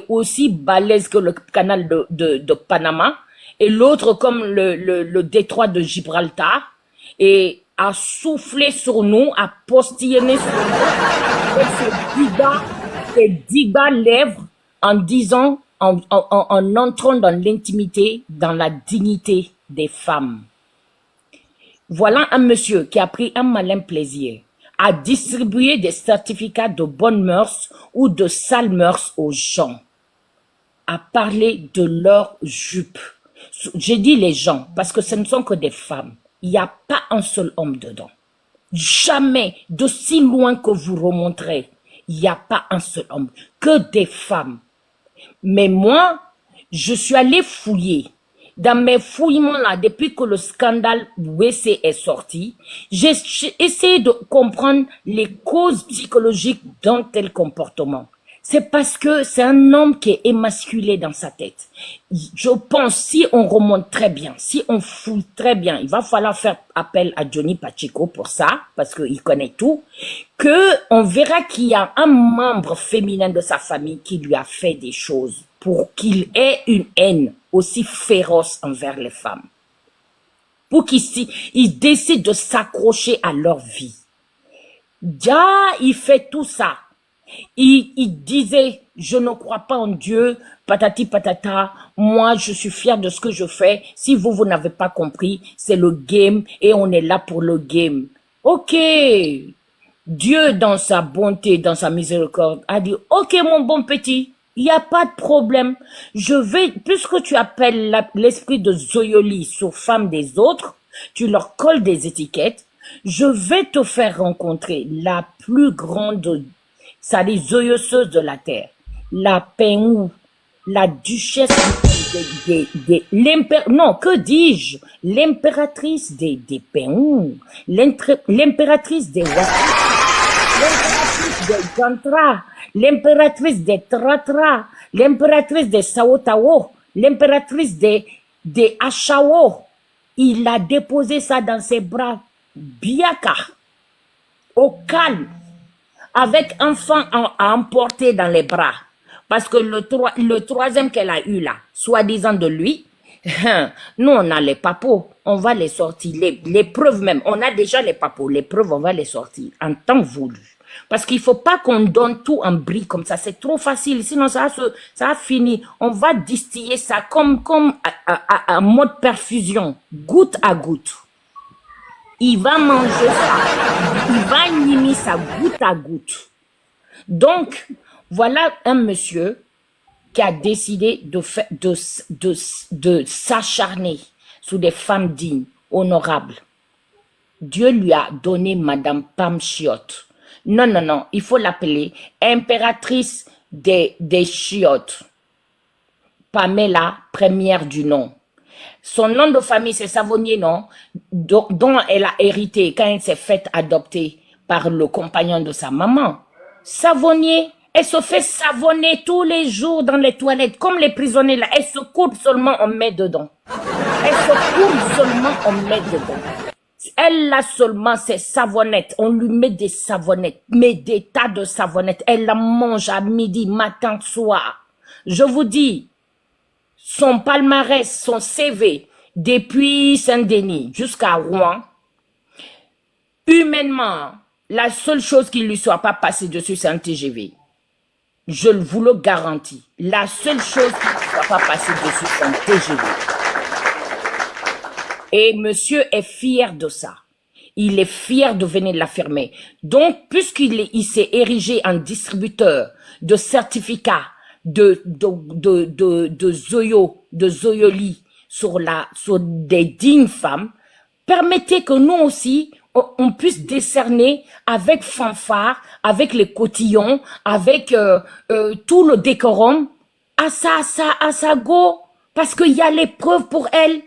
aussi balèze que le canal de Panama et l'autre comme le détroit de Gibraltar et a soufflé sur nous, a postillonné sur nous et ses 10 gars lèvres en disant, en entrant dans l'intimité, dans la dignité des femmes. Voilà un monsieur qui a pris un malin plaisir à distribuer des certificats de bonnes mœurs ou de sales mœurs aux gens, à parler de leurs jupes. J'ai dit les gens parce que ce ne sont que des femmes. Il n'y a pas un seul homme dedans. Jamais, de si loin que vous remonterez, il n'y a pas un seul homme, que des femmes. Mais moi, je suis allée fouiller. Dans mes fouillements là, depuis que le scandale WC est sorti, j'ai essayé de comprendre les causes psychologiques d'un tel comportement. C'est parce que c'est un homme qui est émasculé dans sa tête. Je pense, si on remonte très bien, si on fouille très bien, il va falloir faire appel à Johnny Pacheco pour ça, parce qu'il connaît tout, que on verra qu'il y a un membre féminin de sa famille qui lui a fait des choses pour qu'il ait une haine aussi féroce envers les femmes. Pour qu'il décide de s'accrocher à leur vie. Déjà, il fait tout ça. Il disait, je ne crois pas en Dieu, patati patata, moi je suis fier de ce que je fais, si vous n'avez pas compris, c'est le game et on est là pour le game. Ok, Dieu dans sa bonté, dans sa miséricorde, a dit, ok mon bon petit, il n'y a pas de problème, je vais, puisque tu appelles l'esprit de Zoyoli sur femmes des autres, tu leur colles des étiquettes, je vais te faire rencontrer la plus grande zoyeuse de la terre, la Pengou, la duchesse non, que dis-je, l'impératrice des Pengou, l'impératrice des Waka, l'impératrice des Gantra, l'impératrice des Tratra, l'impératrice des Saotao, l'impératrice des Achao. Il a déposé ça dans ses bras, biaka, au calme, avec enfant à emporter dans les bras. Parce que le troisième qu'elle a eu là, soi-disant de lui, nous on a les papos, on va les sortir, les preuves même, on a déjà les papos, les preuves on va les sortir en temps voulu. Parce qu'il ne faut pas qu'on donne tout en bris comme ça, c'est trop facile, sinon ça va finir. On va distiller ça comme en mode perfusion, goutte à goutte. Il va manger ça, il va nimer ça goutte à goutte. Donc, voilà un monsieur qui a décidé de s'acharner sur des femmes dignes, honorables. Dieu lui a donné Madame Pam Chiotte. Non, il faut l'appeler impératrice des Chiottes. Pamela, première du nom. Son nom de famille, c'est Savonnier, non? Dont elle a hérité quand elle s'est faite adopter par le compagnon de sa maman. Savonnier, elle se fait savonner tous les jours dans les toilettes, comme les prisonniers là. Elle se coupe seulement, on met dedans. Elle se coupe seulement, on met dedans. Elle là seulement, c'est savonnette. On lui met des savonnettes, mais des tas de savonnettes. Elle la mange à midi, matin, soir. Je vous dis, son palmarès, son CV, depuis Saint-Denis jusqu'à Rouen, humainement, la seule chose qui ne lui soit pas passée dessus, c'est un TGV. Je vous le garantis. La seule chose qui ne lui soit pas passée dessus, c'est un TGV. Et monsieur est fier de ça. Il est fier de venir l'affirmer. Donc, puisqu'il s'est érigé en distributeur de certificats de Zoyoli sur des dignes femmes, permettez que nous aussi, on puisse décerner avec fanfare, avec les cotillons, avec tout le décorum, à sa go, parce qu'il y a les preuves pour elle.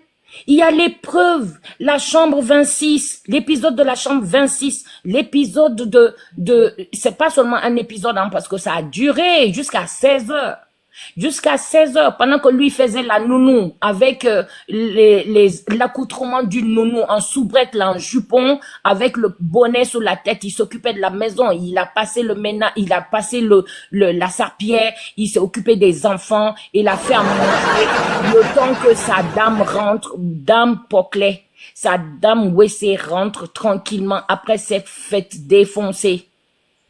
Il y a les preuves, la chambre 26, l'épisode de la chambre 26, l'épisode c'est pas seulement un épisode, hein, parce que ça a duré jusqu'à 16 heures. Jusqu'à 16h, pendant que lui faisait la nounou avec l'accoutrement du nounou en soubrette, là, en jupon, avec le bonnet sur la tête, il s'occupait de la maison, il a passé le ménage, il a passé la serpillière, il s'est occupé des enfants, il a fait à manger, le temps que sa dame rentre, dame Poclet, sa dame Wessé rentre tranquillement après cette fête défoncée.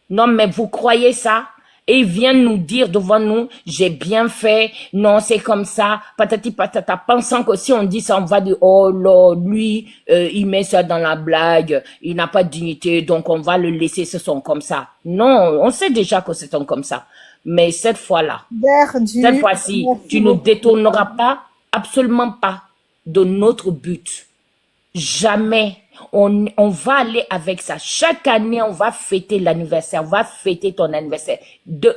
Non, mais vous croyez ça? Et il vient nous dire devant nous, j'ai bien fait, non, c'est comme ça, patati patata, pensant que si on dit ça, on va dire, oh là, lui, il met ça dans la blague, il n'a pas de dignité, donc on va le laisser, ce sont comme ça. Non, on sait déjà que c'est comme ça. Mais cette fois-là,
Perdu.
cette fois-ci, tu ne détourneras pas, absolument pas, de notre but. Jamais. On va aller avec ça. Chaque année, on va fêter l'anniversaire. On va fêter ton anniversaire.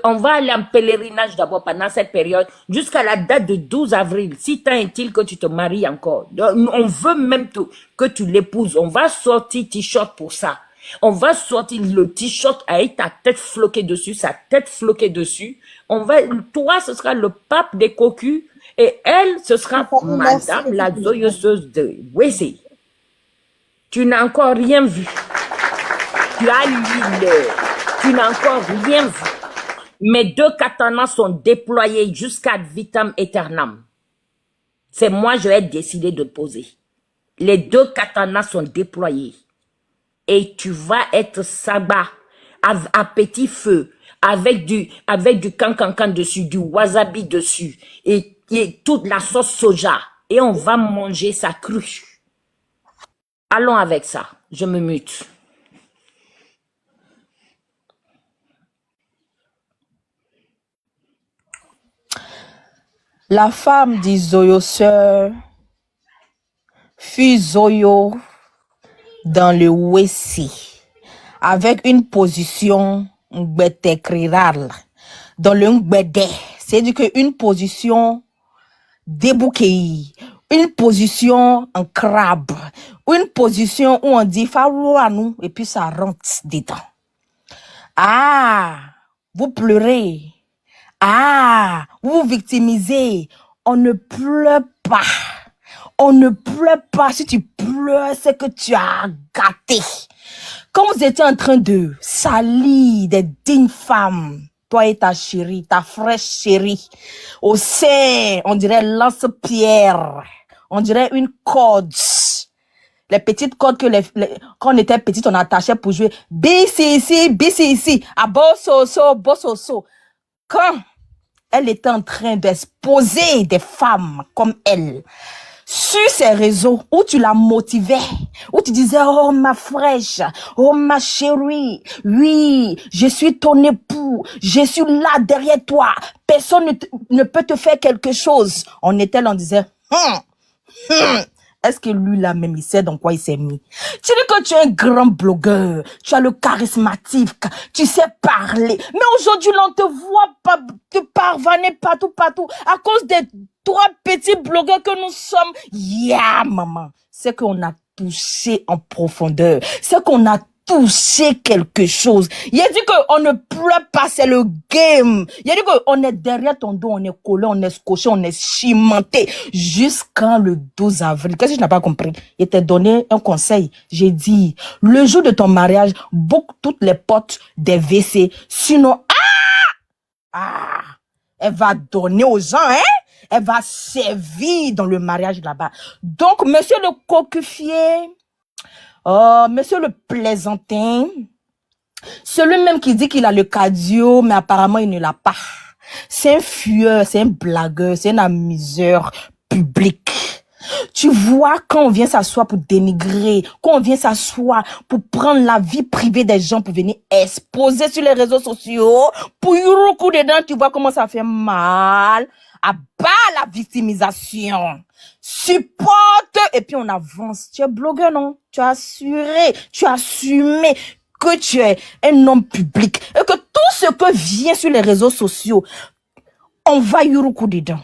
On va aller en pèlerinage d'abord pendant cette période jusqu'à la date de 12 avril. Si tant est-il que tu te maries encore. On veut même que tu l'épouses. On va sortir t-shirt pour ça. On va sortir le t-shirt avec ta tête floquée dessus, sa tête floquée dessus. Toi, ce sera le pape des cocus et elle, ce sera Madame la joyeuse de Wessé. Tu n'as encore rien vu. Tu as l'île. Tu n'as encore rien vu. Mes 2 katanas sont déployés jusqu'à vitam aeternam. C'est moi, je vais décider de poser. Les 2 katanas sont déployés. Et tu vas être sabbat à petit feu avec du cancancan dessus, du wasabi dessus et toute la sauce soja. Et on va manger ça cru. Allons avec ça. Je me mute.
La femme dit Zoyo sœur fut Zoyo dans le Wessé avec une position ngbetekriral dans le ngbede. C'est-à-dire qu'une position débouquée, une position en crabe, une position où on dit falloir nous et puis ça rentre dedans. Ah, vous pleurez. Ah, vous vous victimisez. On ne pleure pas. On ne pleure pas. Si tu pleures, c'est que tu as gâté. Quand vous étiez en train de salir des dignes femmes, toi et ta chérie, ta fraîche chérie, au sein, on dirait lance-pierre, on dirait une corde. Les petites cordes que quand on était petite, on attachait pour jouer. BCC, à bossoso. Quand elle était en train d'exposer des femmes comme elle, sur ces réseaux où tu la motivais, où tu disais, oh ma fraîche, oh ma chérie, oui, je suis ton époux, je suis là derrière toi, personne ne peut te faire quelque chose. On était là, on disait, est-ce que lui là même il sait dans quoi il s'est mis? Tu dis que tu es un grand blogueur, tu as le charismatique, tu sais parler, mais aujourd'hui là on te voit pas, tu parvenais partout à cause des 3 petits blogueurs que nous sommes. Maman, c'est qu'on a touché en profondeur, c'est qu'on a touché quelque chose. Il a dit qu'on ne pleure pas, c'est le game. Il a dit qu'on est derrière ton dos, on est collé, on est scotché, on est cimenté jusqu'en le 12 avril. Qu'est-ce que je n'ai pas compris? Il t'a donné un conseil. J'ai dit, le jour de ton mariage, book toutes les portes des WC. Sinon, elle va donner aux gens, hein? Elle va servir dans le mariage là-bas. Donc, monsieur le cocufier, monsieur le plaisantin, celui même qui dit qu'il a le cardio, mais apparemment il ne l'a pas. C'est un fuyeur, c'est un blagueur, c'est un amuseur public. Tu vois, quand on vient s'asseoir pour dénigrer, quand on vient s'asseoir pour prendre la vie privée des gens, pour venir exposer sur les réseaux sociaux, pour y coup dedans, tu vois comment ça fait mal. À bas la victimisation. Supporte et puis on avance. Tu es blogueur, non? Tu as assuré, tu as assumé que tu es un homme public et que tout ce que vient sur les réseaux sociaux, on va y coup dedans.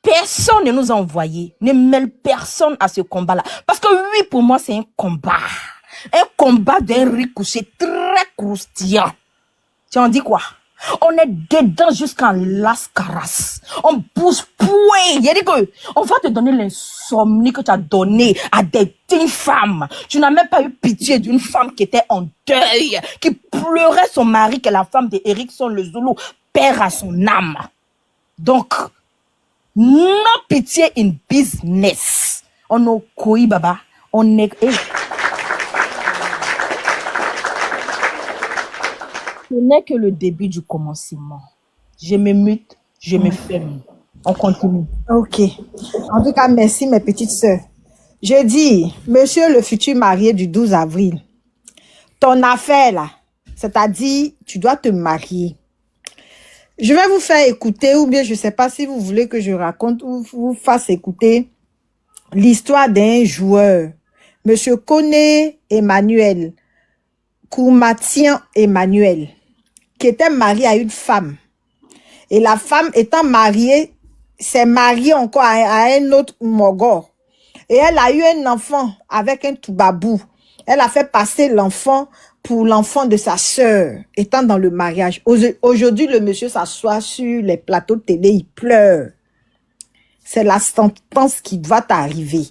Personne ne nous a envoyé, ne mêle personne à ce combat-là. Parce que oui, pour moi, c'est un combat d'un riz couché très croustillant. Tu en dis quoi?
On est dedans jusqu'en Las Caras. On bouge pouet. Il a dit que on va te donner l'insomnie que tu as donné à des femmes. Tu n'as même pas eu pitié d'une femme qui était en deuil, qui pleurait son mari, que la femme d'Erickson le Zoulou, perd à son âme. Donc, no pitié in business. On est koi baba. On est... Ce n'est que le début du commencement. Je me mute, je me ferme. On continue.
Ok. En tout cas, merci mes petites sœurs. Je dis, monsieur le futur marié du 12 avril, ton affaire là, c'est-à-dire, tu dois te marier. Je vais vous faire écouter, ou bien je ne sais pas si vous voulez que je raconte ou vous fasse écouter l'histoire d'un joueur, monsieur Koné Emmanuel, Koumatien Emmanuel, qui était marié à une femme. Et la femme étant mariée, s'est mariée encore à un autre Mogor. Et elle a eu un enfant avec un Toubabou. Elle a fait passer l'enfant pour l'enfant de sa sœur, étant dans le mariage. Aujourd'hui, le monsieur s'assoit sur les plateaux de télé, il pleure. C'est la sentence qui va t'arriver.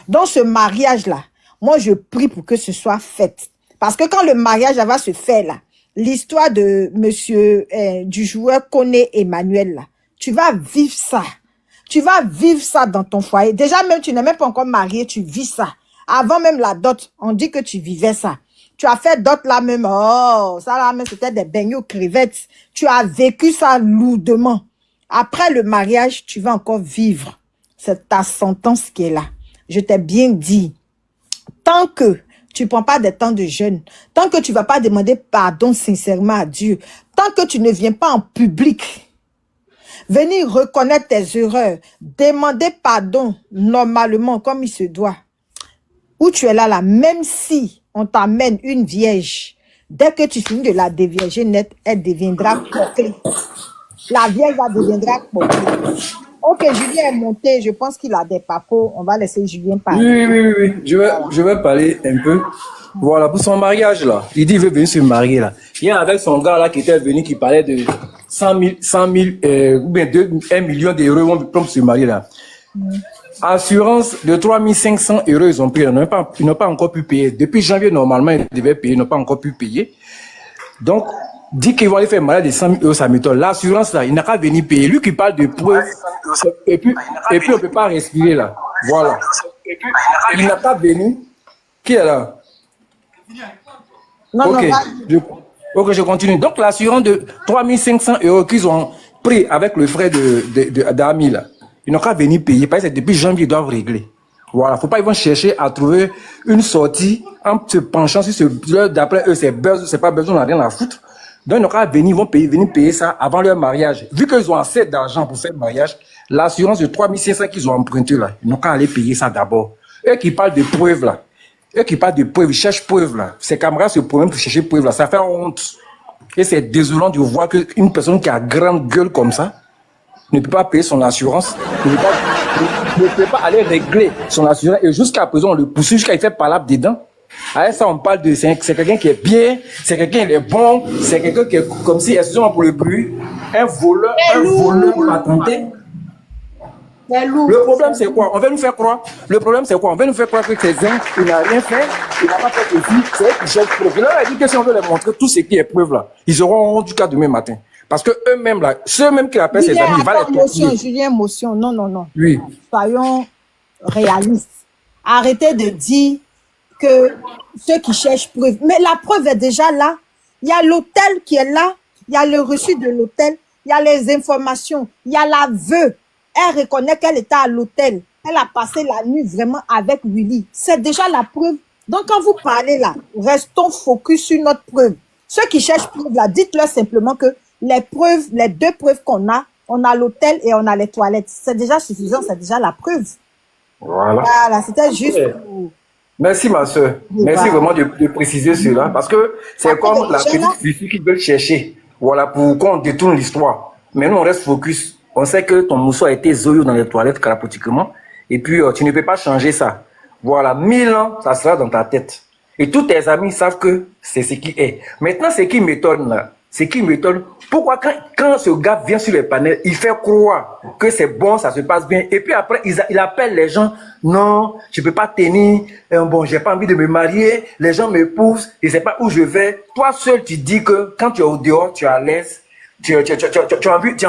Dans ce mariage-là, moi, je prie pour que ce soit fait. Parce que quand le mariage va se faire, là, l'histoire de monsieur, du joueur Koné Emmanuel, là, tu vas vivre ça. Tu vas vivre ça dans ton foyer. Déjà, même, tu n'es même pas encore marié, tu vis ça. Avant même la dot, on dit que tu vivais ça. Tu as fait dot là même, oh, ça là même, c'était des beignets aux crevettes. Tu as vécu ça lourdement. Après le mariage, tu vas encore vivre. C'est ta sentence qui est là. Je t'ai bien dit, tant que tu ne prends pas des temps de jeûne, tant que tu ne vas pas demander pardon sincèrement à Dieu, tant que tu ne viens pas en public, venir reconnaître tes erreurs, demander pardon normalement comme il se doit, où tu es là, même si on t'amène une vierge, dès que tu finis de la dévierger net, elle deviendra coquée. La vierge deviendra coquée. Ok, Julien est monté, je pense qu'il a des papos, on va laisser Julien parler.
Oui. Je vais parler un peu. Voilà, pour son mariage là. Il dit qu'il veut venir se marier là. Il y a avec son gars là qui était venu, qui parlait de 100 000, ou bien 1 million d'euros pour se marier là. Assurance de 3 500 euros, ils ont pris. Ils n'ont pas encore pu payer. Depuis janvier, normalement, ils devaient payer, ils n'ont pas encore pu payer. Donc, dit qu'ils vont aller faire malade de 100 000 euros, ça m'étonne. L'assurance là, il n'a qu'à venir payer. Lui qui parle de preuves, et puis on ne peut pas respirer là. Voilà. Il n'a pas venu. Qui est là?
Non,
ok,
non,
je continue. Donc, l'assurance de 3 500 euros qu'ils ont pris avec le frère d'Ami là, ils n'ont qu'à venir payer parce que depuis janvier, ils doivent régler. Voilà, faut pas ils vont chercher à trouver une sortie en se penchant sur ce, d'après eux, c'est pas besoin, on n'a rien à foutre. Donc, ils n'ont qu'à venir, venir payer ça avant leur mariage. Vu qu'ils ont assez d'argent pour faire le mariage, l'assurance de 3 500 qu'ils ont emprunté là, ils n'ont qu'à aller payer ça d'abord. Eux qui parlent de preuves là, eux qui parlent de preuves, ils cherchent preuves là. Ces camarades se promènent pour chercher preuves là, ça fait honte. Et c'est désolant de voir qu'une personne qui a grande gueule comme ça ne peut pas payer son assurance, ne peut pas aller régler son assurance, et jusqu'à présent, on le poursuit jusqu'à il fait palabre dedans. Avec ça, on parle de, c'est quelqu'un qui est bien, c'est quelqu'un qui est bon, c'est quelqu'un qui est comme si, excusez-moi pour le bruit, un voleur patenté. Le problème, c'est quoi? On va nous faire croire. Le problème, c'est quoi? On va nous faire croire que ces gens, il n'a rien fait, il n'a pas fait de vie, c'est eux qui cherchent preuve. Là, il dit que si on veut les montrer tout ce qui est preuve là, ils auront honte du cas demain matin. Parce que eux-mêmes là, ceux-mêmes qui appellent ses amis, ils vont les torturer.
Julien, émotion, non.
Oui.
Soyons réalistes. Arrêtez de dire que ceux qui cherchent preuve. Mais la preuve est déjà là. Il y a l'hôtel qui est là. Il y a le reçu de l'hôtel. Il y a les informations. Il y a l'aveu. Elle reconnaît qu'elle était à l'hôtel. Elle a passé la nuit vraiment avec Willy. C'est déjà la preuve. Donc, quand vous parlez là, restons focus sur notre preuve. Ceux qui cherchent preuve là, dites-leur simplement que les preuves, les deux preuves qu'on a, on a l'hôtel et on a les toilettes. C'est déjà suffisant, c'est déjà la preuve. Voilà, c'était juste pour...
Merci ma soeur. Merci vraiment de préciser cela. Parce que c'est comme la petite fille qui veut chercher. Voilà, pour qu'on détourne l'histoire. Mais nous, on reste focus. On sait que ton mousseau a été zoyo dans les toilettes, crapotiquement. Et puis, tu ne peux pas changer ça. Voilà, 1000 ans, ça sera dans ta tête. Et tous tes amis savent que c'est ce qui est. Maintenant, ce qui m'étonne là, Ce qui m'étonne, pourquoi quand ce gars vient sur les panels, il fait croire que c'est bon, ça se passe bien, et puis après, il appelle les gens, non, je peux pas tenir, bon, j'ai pas envie de me marier, les gens me poussent, je sais pas où je vais. Toi seul, tu dis que quand tu es au dehors, tu es à l'aise, tu as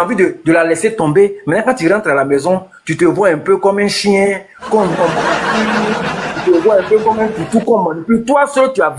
envie de la laisser tomber. Maintenant, quand tu rentres à la maison, tu te vois un peu comme un chien, tu te vois un peu comme un toutou qu'on manipule. Toi seul, toi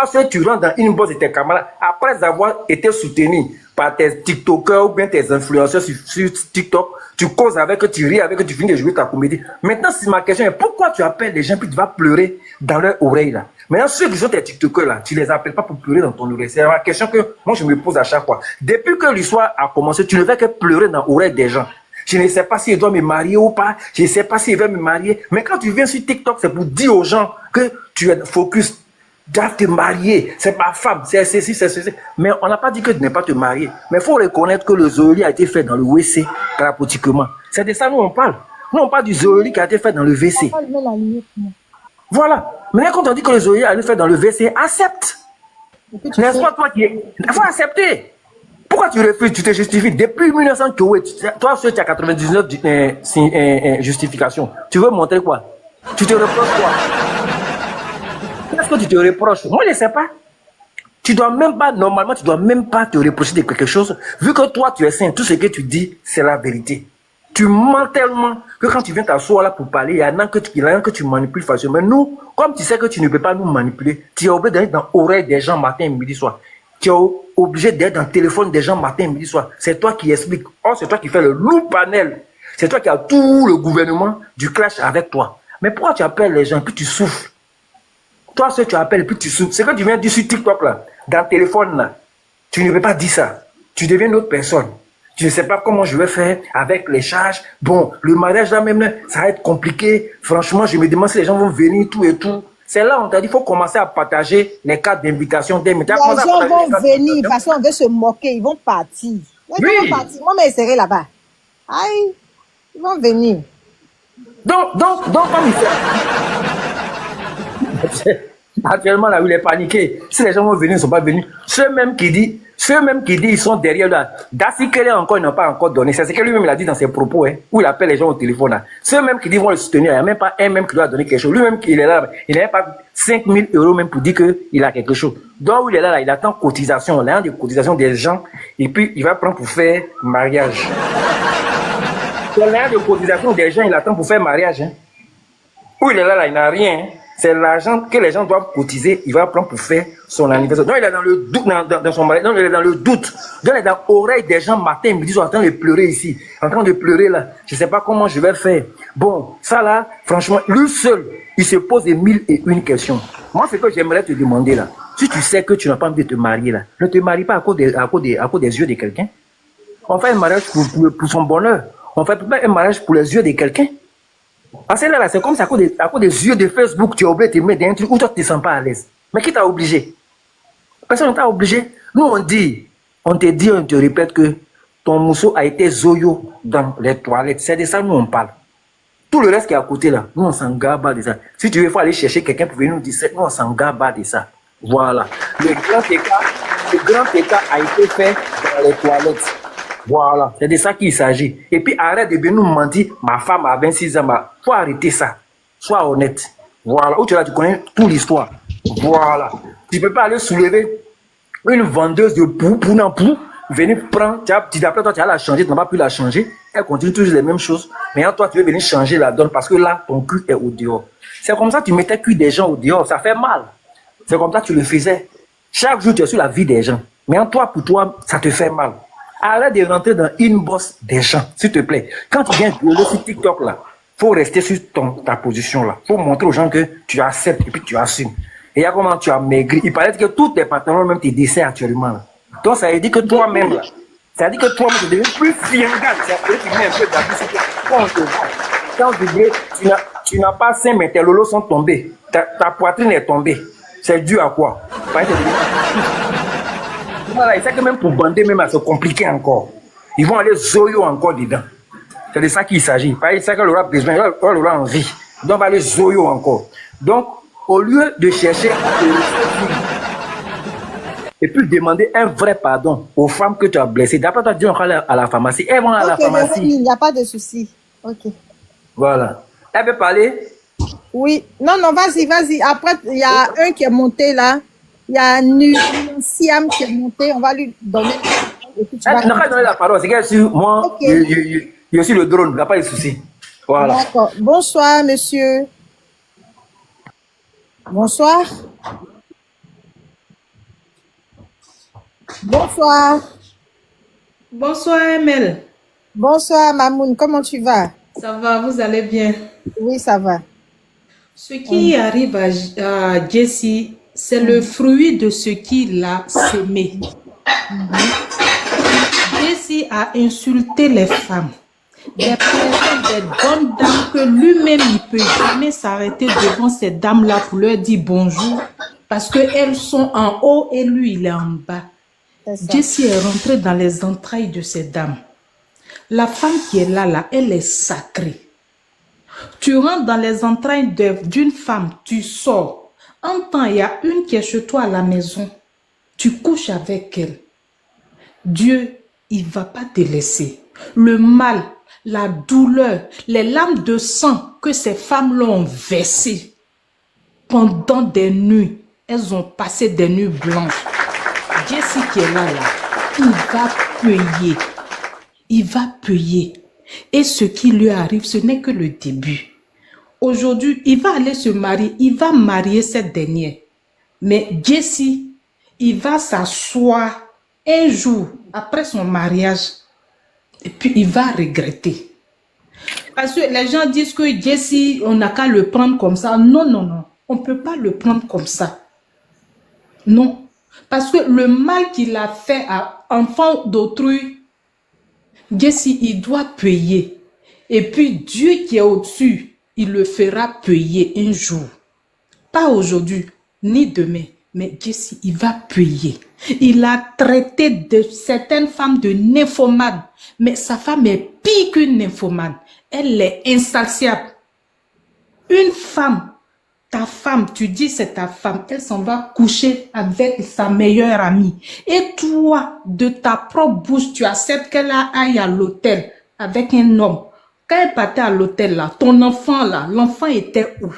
seul, tu rentres dans une bosse de tes camarades après avoir été soutenu par tes TikTokers ou bien tes influenceurs sur TikTok. Tu causes avec eux, tu ris avec eux, tu finis de jouer ta comédie. Maintenant, si ma question est pourquoi tu appelles les gens puis tu vas pleurer dans leur oreille là? Maintenant, ceux qui sont tes TikTokers là, tu les appelles pas pour pleurer dans ton oreille. C'est la question que moi je me pose à chaque fois. Depuis que l'histoire a commencé, tu ne fais que pleurer dans l'oreille des gens. Je ne sais pas s'il doit me marier ou pas. Je ne sais pas s'il veut me marier. Mais quand tu viens sur TikTok, c'est pour dire aux gens que tu es focus. Tu dois te marier. C'est ma femme. C'est ceci, c'est ceci. Mais on n'a pas dit que tu n'es pas te marier. Mais il faut reconnaître que le zooli a été fait dans le WC, thérapéutiquement. C'est de ça nous on parle. Nous on parle du zooli qui a été fait dans le WC. Voilà. Mais quand on dit que le zooli a été fait dans le WC, accepte. N'est-ce pas toi qui es... Il faut accepter. Pourquoi tu refuses, tu te justifies? Depuis 1900, toi seul, tu as 99 justifications. Tu veux montrer quoi? Tu te reproches quoi? Qu'est-ce que tu te reproches? Moi, je ne sais pas. Normalement, tu dois même pas te reprocher de quelque chose. Vu que toi, tu es saint, tout ce que tu dis, c'est la vérité. Tu mens tellement que quand tu viens t'asseoir là pour parler, il y en a que tu manipules facilement. Mais nous, comme tu sais que tu ne peux pas nous manipuler, tu es obligé d'aller dans l'oreille des gens matin, midi, soir. Tu es obligé d'être dans le téléphone des gens matin, midi, soir. C'est toi qui expliques. Oh, c'est toi qui fais le loup panel. C'est toi qui as tout le gouvernement du clash avec toi. Mais pourquoi tu appelles les gens puis tu souffles? Toi, ce que tu appelles puis tu souffles. C'est que tu viens dire sur TikTok là, dans le téléphone là. Tu ne peux pas dire ça. Tu deviens une autre personne. Tu ne sais pas comment je vais faire avec les charges. Bon, le mariage là même, là, ça va être compliqué. Franchement, je me demande si les gens vont venir, tout et tout. C'est là, on t'a dit, il faut commencer à partager les cartes d'invitation. Les gens
vont venir, parce qu'on veut se moquer, ils vont partir. Oui. Ils vont partir. Moi, je serai là-bas. Aïe, ils vont venir.
Donc, comme il fait. Actuellement, là où il est paniqué. Si les gens vont venir, ils ne sont pas venus. Ceux même qui disent, ils sont derrière là. Dassi Kele encore, ils n'ont pas encore donné. C'est ce que lui-même il a dit dans ses propos, hein, où il appelle les gens au téléphone là. Ceux même qui disent vont le soutenir, il n'y a même pas un même qui doit donner quelque chose. Lui-même, il est là, il n'a pas 5 000 € même pour dire qu'il a quelque chose. Donc, où il est là, il attend cotisation, l'un des cotisations des gens, et puis il va prendre pour faire mariage. L'un des cotisations des gens, il attend pour faire mariage. Hein. Où il est là, il n'a rien. Hein. C'est l'argent que les gens doivent cotiser, il va prendre pour faire son anniversaire. Donc il est dans le doute, dans son mariage, donc il est dans le doute. Donc il est dans l'oreille des gens matin, midi, en train de pleurer ici, en train de pleurer là. Je ne sais pas comment je vais faire. Bon, ça là, franchement, lui seul, il se pose des 1001 questions. Moi, ce que j'aimerais te demander là, si tu sais que tu n'as pas envie de te marier là, ne te marie pas à cause des yeux de quelqu'un. On fait un mariage pour son bonheur. On fait pas un mariage pour les yeux de quelqu'un. Parce que là, c'est comme ça, à cause des yeux de Facebook, tu es obligé de te mettre dans un truc où toi, tu ne te sens pas à l'aise. Mais qui t'a obligé? Personne ne t'a obligé. Nous, on te dit, on te répète que ton mousseau a été zoyo dans les toilettes. C'est de ça nous on parle. Tout le reste qui est à côté là, nous on s'en garde de ça. Si tu veux, il faut aller chercher quelqu'un pour venir nous dire ça. Nous on s'en garde de ça. Voilà. Le grand écart a été fait dans les toilettes. Voilà, c'est de ça qu'il s'agit. Et puis arrête de bien nous mentir, ma femme a 26 ans, il faut arrêter ça. Sois honnête. Voilà, où tu connais toute l'histoire. Voilà. Tu ne peux pas aller soulever une vendeuse de pou, venir prendre, après toi tu vas la changer, tu n'as pas pu la changer. Elle continue toujours les mêmes choses. Mais toi tu veux venir changer la donne parce que là, ton cul est au dehors. C'est comme ça que tu mettais le cul des gens au dehors, ça fait mal. C'est comme ça que tu le faisais. Chaque jour tu es sur la vie des gens. Mais pour toi, ça te fait mal. Arrête de rentrer dans une bosse des gens, s'il te plaît. Quand tu viens gueuler sur TikTok là, faut rester sur ta position là. Faut montrer aux gens que tu acceptes et puis tu assumes. Et il y a comment tu as maigri. Il paraît que tous tes pantalons, même tes dessins actuellement là. Donc ça veut dire que toi-même là, ça veut dire que toi-même tu deviens plus fiangade. Ça veut dire que tu mets un peu d'habitude sur toi. Quand on te voit, quand tu n'as pas seins, mais tes lolos sont tombés. Ta poitrine est tombée. C'est dû à quoi? Voilà, il sait que même pour bander, même, c'est compliqué encore. Ils vont aller zoyo encore dedans. C'est de ça qu'il s'agit. Il sait qu'elle aura besoin, elle aura envie. Donc, on va aller zoyo encore. Donc, au lieu de chercher
et puis demander un vrai pardon aux femmes que tu as blessées. D'après toi, Dieu va aller à la pharmacie. Elles vont à la
Ok, Véronique,
pharmacie.
il n'y a pas de souci. Ok.
Voilà. Elle peut parler.
Oui. Non, non, vas-y, vas-y. Après, il y a un qui est monté là. Il y a Siam qui est monté. On va lui donner. Et puis tu vas
Elle n'a pas donné la parole. C'est qu'elle sur moi,
Ok.
je suis le drone. Il n'y a pas de souci. Voilà.
D'accord. Bonsoir, monsieur. Bonsoir. Bonsoir.
Bonsoir, Emel.
Bonsoir, Mamoun. Comment tu vas?
Ça va, vous allez bien?
Oui, ça va.
Ce qui arrive à Jessie, c'est le fruit de ce qu'il a semé. Jessie a insulté les femmes, des personnes, des bonnes dames que lui-même, il ne peut jamais s'arrêter devant ces dames-là pour leur dire bonjour parce qu'elles sont en haut et lui, il est en bas.
C'est ça.
Jessie est rentrée dans les entrailles de ces dames. La femme qui est là, elle est sacrée. Tu rentres dans les entrailles d'une femme, tu sors. En temps, il y a une qui est chez toi à la maison. Tu couches avec elle. Dieu, il ne va pas te laisser. Le mal, la douleur, les larmes de sang que ces femmes-là ont versées pendant des nuits, elles ont passé des nuits blanches. Jessie qui est là, il va payer. Il va payer. Et ce qui lui arrive, ce n'est que le début. Aujourd'hui, il va aller se marier. Il va marier cette dernière. Mais Jessie, il va s'asseoir un jour après son mariage. Et puis, il va regretter. Parce que les gens disent que Jessie, on n'a qu'à le prendre comme ça. Non, non, non. On ne peut pas le prendre comme ça. Non. Parce que le mal qu'il a fait à enfant d'autrui, Jessie, il doit payer. Et puis Dieu qui est au-dessus, il le fera payer un jour. Pas aujourd'hui, ni demain, mais Jessie, il va payer. Il a traité de certaines femmes de nymphomane, mais sa femme est pire qu'une nymphomane. Elle est insatiable. Une femme, ta femme, tu dis c'est ta femme, elle s'en va coucher avec sa meilleure amie. Et toi, de ta propre bouche, tu acceptes qu'elle aille à l'hôtel avec un homme. Quand elle partait à l'hôtel là, ton enfant là, l'enfant était où?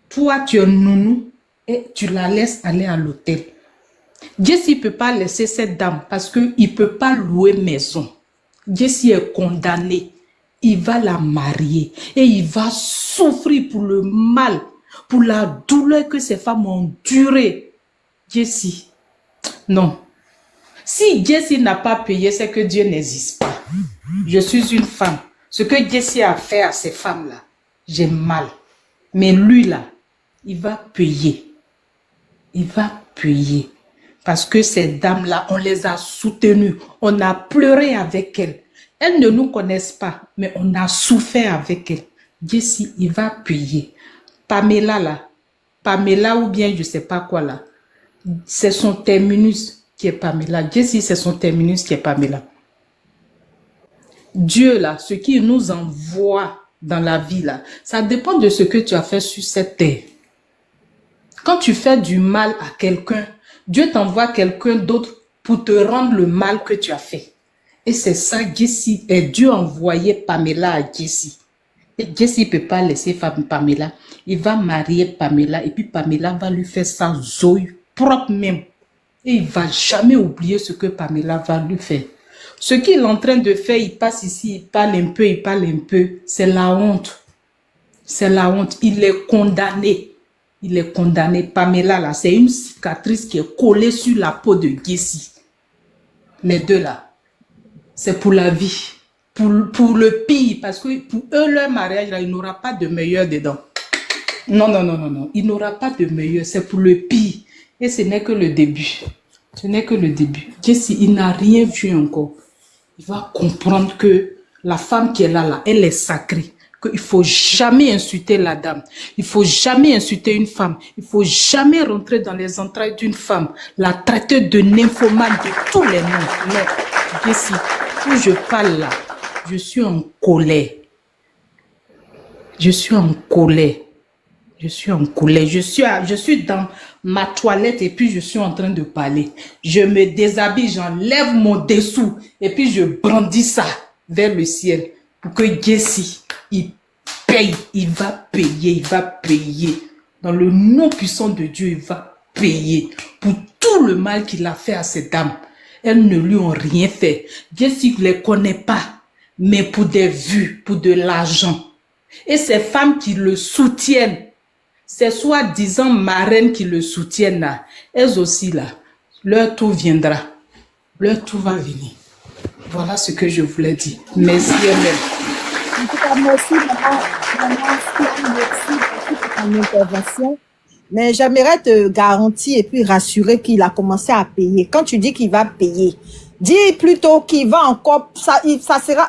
Toi, tu es nounou et tu la laisses aller à l'hôtel. Jessie ne peut pas laisser cette dame parce qu'il ne peut pas louer maison. Jessie est condamné. Il va la marier et il va souffrir pour le mal, pour la douleur que ces femmes ont endurée. Jessie, non. Si Jessie n'a pas payé, c'est que Dieu n'existe pas. Je suis une femme. Ce que Jessie a fait à ces femmes-là, j'ai mal. Mais lui, là, il va payer. Il va payer. Parce que ces dames-là, on les a soutenues. On a pleuré avec elles. Elles ne nous connaissent pas, mais on a souffert avec elles. Jessie, il va payer. Pamela, là, Pamela ou bien je ne sais pas quoi, là, c'est son terminus qui est Pamela. Jessie, c'est son terminus qui est Pamela. Dieu, là, ce qu'il nous envoie dans la vie, là, ça dépend de ce que tu as fait sur cette terre. Quand tu fais du mal à quelqu'un, Dieu t'envoie quelqu'un d'autre pour te rendre le mal que tu as fait. Et c'est ça, Jessie, et Dieu a envoyé Pamela à Jessie. Et Jessie ne peut pas laisser Pamela. Il va marier Pamela et puis Pamela va lui faire sa zoïe propre même. Et il ne va jamais oublier ce que Pamela va lui faire. Ce qu'il est en train de faire, il passe ici, il parle un peu, c'est la honte. C'est la honte. Il est condamné. Il est condamné. Pamela, là, c'est une cicatrice qui est collée sur la peau de Jessie. Les deux, là, c'est pour la vie. Pour le pire, parce que pour eux, leur mariage, là, il n'aura pas de meilleur dedans. Non, non, non, non, non. Il n'aura pas de meilleur. C'est pour le pire. Et ce n'est que le début. Ce n'est que le début. Jessie, il n'a rien vu encore. Il va comprendre que la femme qui est là, elle est sacrée. Qu'il ne faut jamais insulter la dame. Il ne faut jamais insulter une femme. Il ne faut jamais rentrer dans les entrailles d'une femme. La traiter de nymphomane de tous les noms. Non. Jessie, où je parle là, je suis en colère. Je suis en colère. Je suis en colère. Je suis dans ma toilette et puis je suis en train de parler. Je me déshabille, j'enlève mon dessous et puis je brandis ça vers le ciel pour que Jesse, il paye, il va payer. Dans le nom puissant de Dieu, il va payer pour tout le mal qu'il a fait à ces dames. Elles ne lui ont rien fait. Jesse ne les connaît pas, mais pour des vues, pour de l'argent. Et ces femmes qui le soutiennent, ces soi-disant marraines qui le soutiennent là, elles aussi là, leur tour viendra. Leur tour va venir. Voilà ce que je voulais dire. Merci, Amen.
En tout cas, merci, merci pour ton intervention. Mais j'aimerais te garantir et puis rassurer qu'il a commencé à payer. Quand tu dis qu'il va payer, dis plutôt qu'il va encore,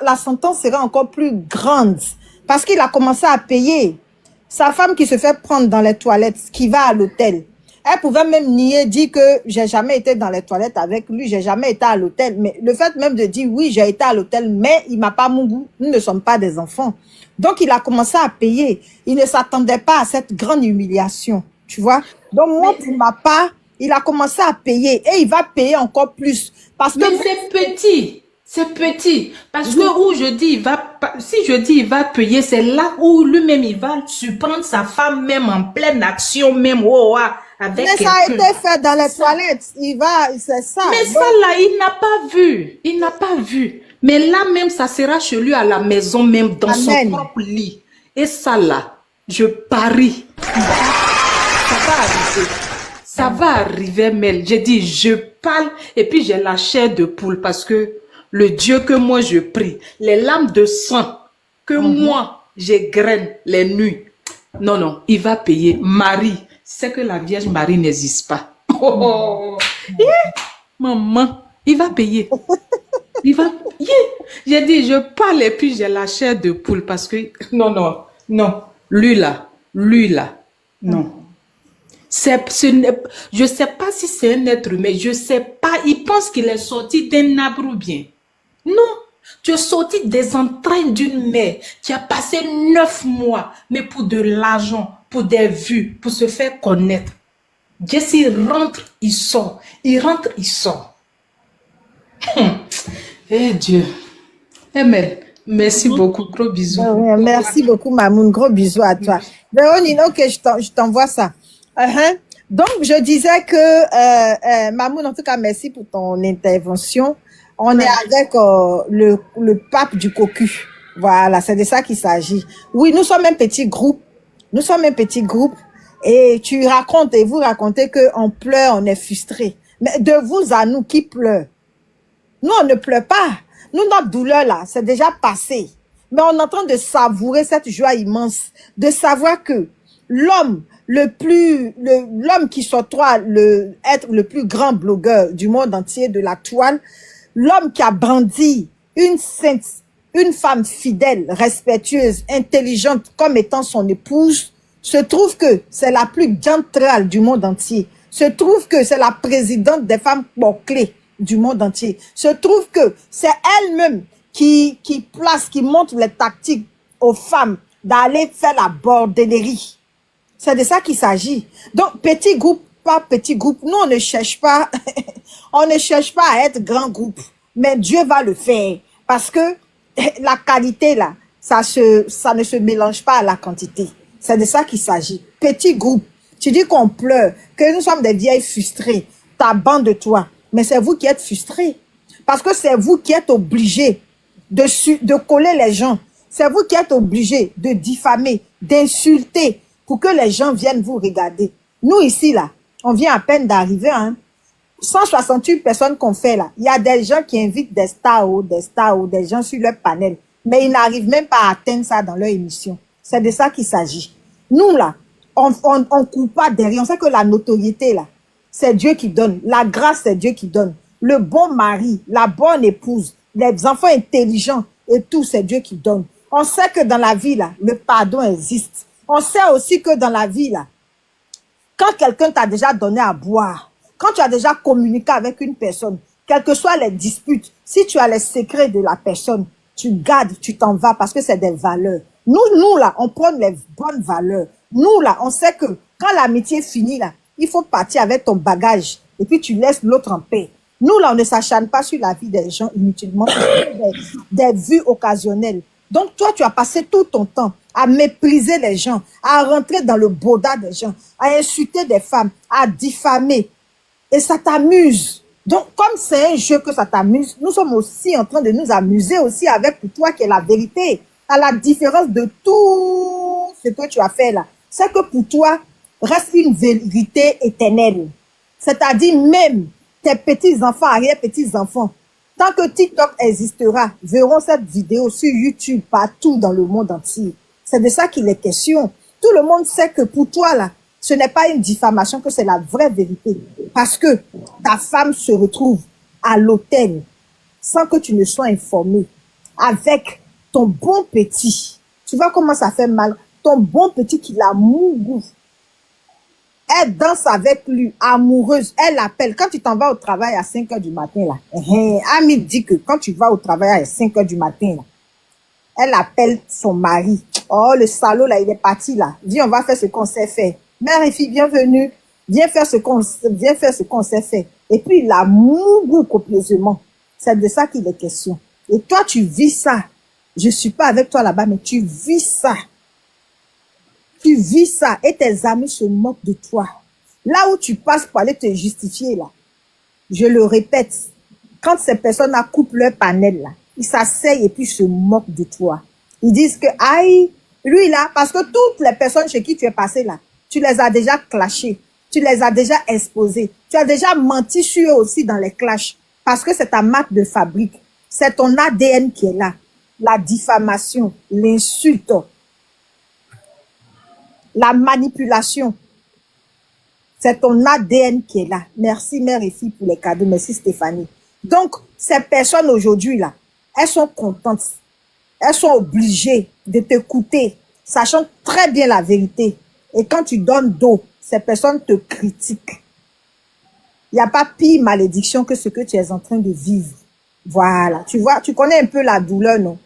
la sentence sera encore plus grande parce qu'il a commencé à payer. Sa femme qui se fait prendre dans les toilettes, qui va à l'hôtel, elle pouvait même nier, dire que j'ai jamais été dans les toilettes avec lui, j'ai jamais été à l'hôtel. Mais le fait même de dire oui, j'ai été à l'hôtel, mais il m'a pas mon goût. Nous ne sommes pas des enfants. Donc, il a commencé à payer. Il ne s'attendait pas à cette grande humiliation. Tu vois? Donc, moi, pour ma part, il a commencé à payer et il va payer encore plus. Parce que
mais c'est petit. C'est petit. Parce que où je dis, si je dis il va payer, c'est là où lui-même, il va surprendre sa femme même en pleine action, même, avec
mais ça a été fait dans les toilettes. C'est ça.
Mais ça là, il n'a pas vu. Il n'a pas vu. Mais là même, ça sera chez lui à la maison, même dans son propre lit. Et ça là, je parie. Ça va arriver. Ça va arriver, Mel. J'ai dit, je parle et puis j'ai la chair de poule parce que le Dieu que moi je prie, les larmes de sang que moi j'égrène les nuits. Non, il va payer. Marie, c'est que la Vierge Marie n'existe pas. Maman, il va payer. Il va. J'ai dit, je parle et puis j'ai la chair de poule parce que non. Lui là, non. Je ne sais pas si c'est un être humain, je ne sais pas. Il pense qu'il est sorti d'un arbre ou bien. Non, tu es sorti des entrailles d'une mère qui a passé 9 mois, mais pour de l'argent, pour des vues, pour se faire connaître. Jesse rentre, il sort. Il rentre, il sort. Eh Dieu. Amen. Merci beaucoup. Gros bisous.
Merci beaucoup, Mamoun. Gros bisous à toi. Véronique, ok, je t'envoie ça. Donc, je disais que, Mamoun, en tout cas, merci pour ton intervention. On est avec le pape du cocu. Voilà, c'est de ça qu'il s'agit. Oui, nous sommes un petit groupe. Et tu racontes et vous racontez qu'on pleure, on est frustré. Mais de vous à nous qui pleure. Nous, on ne pleure pas. Nous, notre douleur là, c'est déjà passé. Mais on est en train de savourer cette joie immense, de savoir que l'homme qui s'octroie être le plus grand blogueur du monde entier de la toile, l'homme qui a brandi une sainte, une femme fidèle, respectueuse, intelligente comme étant son épouse, se trouve que c'est la plus gentrale du monde entier. Se trouve que c'est la présidente des femmes clés du monde entier. Se trouve que c'est elle-même qui montre les tactiques aux femmes d'aller faire la bordellerie. C'est de ça qu'il s'agit. Donc, petit groupe, pas petit groupe. Nous, on ne cherche pas, on ne cherche pas à être grand groupe. Mais Dieu va le faire. Parce que la qualité, là, ça ne se mélange pas à la quantité. C'est de ça qu'il s'agit. Petit groupe. Tu dis qu'on pleure, que nous sommes des vieilles frustrées. Ta bande de toi. Mais c'est vous qui êtes frustrés. Parce que c'est vous qui êtes obligés de coller les gens. C'est vous qui êtes obligés de diffamer, d'insulter pour que les gens viennent vous regarder. Nous ici, là, on vient à peine d'arriver, 168 personnes qu'on fait là. Il y a des gens qui invitent des stars ou des gens sur leur panel. Mais ils n'arrivent même pas à atteindre ça dans leur émission. C'est de ça qu'il s'agit. Nous, là, on court pas derrière. On sait que la notoriété, là, c'est Dieu qui donne. La grâce, c'est Dieu qui donne. Le bon mari, la bonne épouse, les enfants intelligents et tout, c'est Dieu qui donne. On sait que dans la vie, là, le pardon existe. On sait aussi que dans la vie, là, quand quelqu'un t'a déjà donné à boire, quand tu as déjà communiqué avec une personne, quelles que soient les disputes, si tu as les secrets de la personne, tu gardes, tu t'en vas parce que c'est des valeurs. Nous, là, on prend les bonnes valeurs. Nous, là, on sait que quand l'amitié finit, là, il faut partir avec ton bagage et puis tu laisses l'autre en paix. Nous, là, on ne s'acharne pas sur la vie des gens inutilement, des vues occasionnelles. Donc, toi, tu as passé tout ton temps à mépriser les gens, à rentrer dans le boda des gens, à insulter des femmes, à diffamer. Et ça t'amuse. Donc, comme c'est un jeu que ça t'amuse, nous sommes aussi en train de nous amuser aussi avec pour toi qui est la vérité. À la différence de tout ce que tu as fait là. C'est que pour toi, reste une vérité éternelle. C'est-à-dire même tes petits-enfants, arrière-petits-enfants, tant que TikTok existera, verront cette vidéo sur YouTube partout dans le monde entier. C'est de ça qu'il est question. Tout le monde sait que pour toi, là, ce n'est pas une diffamation, que c'est la vraie vérité. Parce que ta femme se retrouve à l'hôtel sans que tu ne sois informé avec ton bon petit. Tu vois comment ça fait mal? Ton bon petit qui l'a mouru. Elle danse avec lui, amoureuse. Elle l'appelle. Quand tu t'en vas au travail à 5 heures du matin, là, Ami dit que quand tu vas au travail à 5 heures du matin, là, elle appelle son mari. Oh, le salaud, là, il est parti, là. Dis, on va faire ce qu'on sait faire. Mère et fille, bienvenue. Viens faire ce qu'on sait faire. Et puis, il a mouru copieusement. C'est de ça qu'il est question. Et toi, tu vis ça. Je suis pas avec toi là-bas, mais tu vis ça. Tu vis ça et tes amis se moquent de toi. Là où tu passes pour aller te justifier, là, je le répète, quand ces personnes coupent leur panel, là, ils s'asseyent et puis se moquent de toi. Ils disent que, aïe, lui là, parce que toutes les personnes chez qui tu es passé là, tu les as déjà clashées, tu les as déjà exposées, tu as déjà menti sur eux aussi dans les clashs, parce que c'est ta marque de fabrique, c'est ton ADN qui est là, la diffamation, l'insulte, la manipulation. C'est ton ADN qui est là. Merci, mère et fille, pour les cadeaux. Merci, Stéphanie. Donc, ces personnes aujourd'hui, là, elles sont contentes. Elles sont obligées de t'écouter, sachant très bien la vérité. Et quand tu donnes dos, ces personnes te critiquent. Il n'y a pas pire malédiction que ce que tu es en train de vivre. Voilà. Tu vois, tu connais un peu la douleur, non?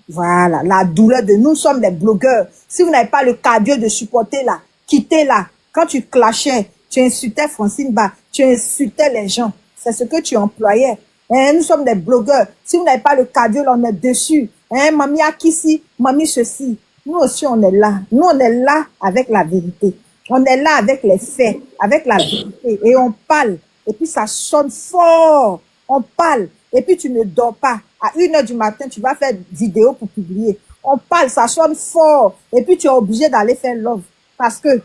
Voilà, la douleur de nous sommes des blogueurs. Si vous n'avez pas le cardio de supporter là, quittez là. Quand tu clashais, tu insultais Francine Ba, tu insultais les gens. C'est ce que tu employais. Nous sommes des blogueurs. Si vous n'avez pas le cardio, là, on est dessus. Mamie a qu'ici, mamie ceci. Nous aussi, on est là. Nous, on est là avec la vérité. On est là avec les faits, avec la vérité. Et on parle. Et puis, ça sonne fort. On parle. Et puis, tu ne dors pas. À 1 heure du matin, tu vas faire vidéo pour publier. On parle, ça sonne fort. Et puis, tu es obligé d'aller faire love. Parce que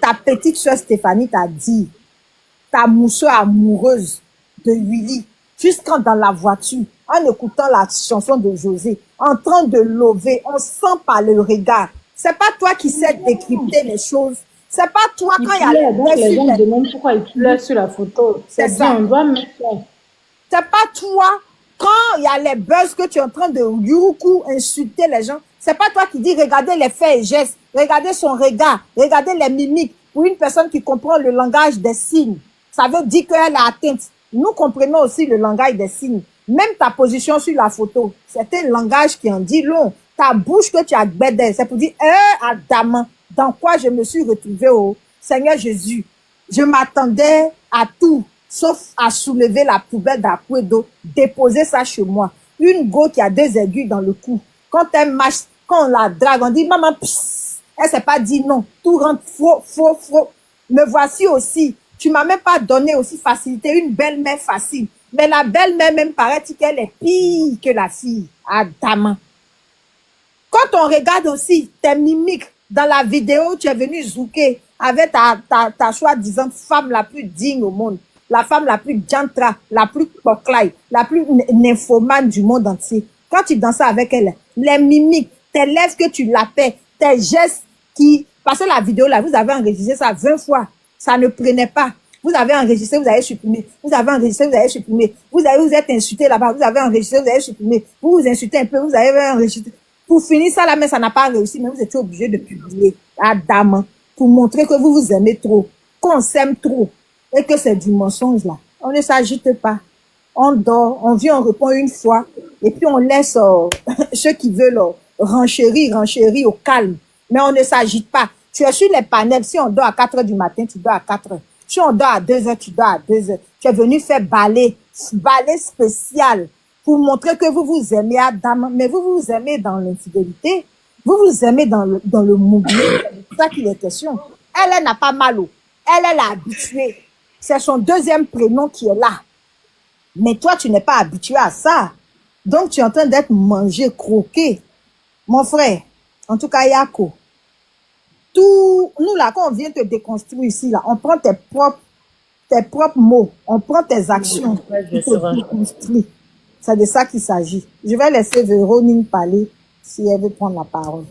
ta petite soeur Stéphanie t'a dit, ta mousseuse amoureuse de Willy, jusqu'en dans la voiture, en écoutant la chanson de José, en train de lever, on sent par le regard. C'est pas toi qui sais décrypter les choses. C'est pas toi quand il y a
les gens me demandent pourquoi il pleure sur la photo. C'est bien, on doit mettre ça.
C'est pas toi, quand il y a les buzz que tu es en train de yuruku, insulter les gens, c'est pas toi qui dis regardez les faits et gestes, regardez son regard, regardez les mimiques. Pour une personne qui comprend le langage des signes, ça veut dire qu'elle est atteinte. Nous comprenons aussi le langage des signes. Même ta position sur la photo, c'est un langage qui en dit long. Ta bouche que tu as gbédé, c'est pour dire, Adam, dans quoi je me suis retrouvée au Seigneur Jésus. Je m'attendais à tout, sauf à soulever la poubelle d'Apuedo, déposer ça chez moi. Une go qui a 2 aiguilles dans le cou. Quand elle marche, quand on la drague, on dit, maman, psst. Elle s'est pas dit non. Tout rentre faux. Me voici aussi. Tu m'as même pas donné aussi facilité, une belle-mère facile. Mais la belle-mère même paraît-il qu'elle est pire que la fille. Adam. Quand on regarde aussi tes mimiques dans la vidéo, tu es venu zouker avec ta soi-disant femme la plus digne au monde. La femme la plus jantra, la plus poclaille, la plus nymphomane du monde entier. Quand tu dansais avec elle, les mimiques, tes lèvres que tu lapais, tes gestes qui... Parce que la vidéo là, vous avez enregistré ça 20 fois. Ça ne prenait pas. Vous avez enregistré, vous avez supprimé. Vous avez enregistré, vous avez supprimé. Vous êtes insulté là-bas, vous avez enregistré, vous avez supprimé. Vous vous insultez un peu, vous avez enregistré. Pour finir ça là, mais ça n'a pas réussi, mais vous étiez obligé de publier à dame pour montrer que vous vous aimez trop, qu'on s'aime trop et que c'est du mensonge là. On ne s'agite pas. On dort, on vient, on répond une fois et puis on laisse ceux qui veulent renchérir au calme. Mais on ne s'agite pas. Tu es sur les panels. Si on dort à 4 heures du matin, tu dors à 4 heures. Si on dort à 2 heures, tu dors à 2 heures. Tu es venu faire balai spécial pour montrer que vous vous aimez Adam, mais vous vous aimez dans l'infidélité. Vous vous aimez dans le mouvement. C'est ça qu'il est question. Elle n'a pas mal. Elle est habituée. C'est son deuxième prénom qui est là. Mais toi, tu n'es pas habitué à ça. Donc, tu es en train d'être mangé, croqué. Mon frère, en tout cas, Yako, nous là, quand on vient te déconstruire ici, là, on prend tes propres mots, on prend tes actions,
Je
on
serai-
te déconstruit. C'est de ça qu'il s'agit. Je vais laisser Véronique parler si elle veut prendre la parole.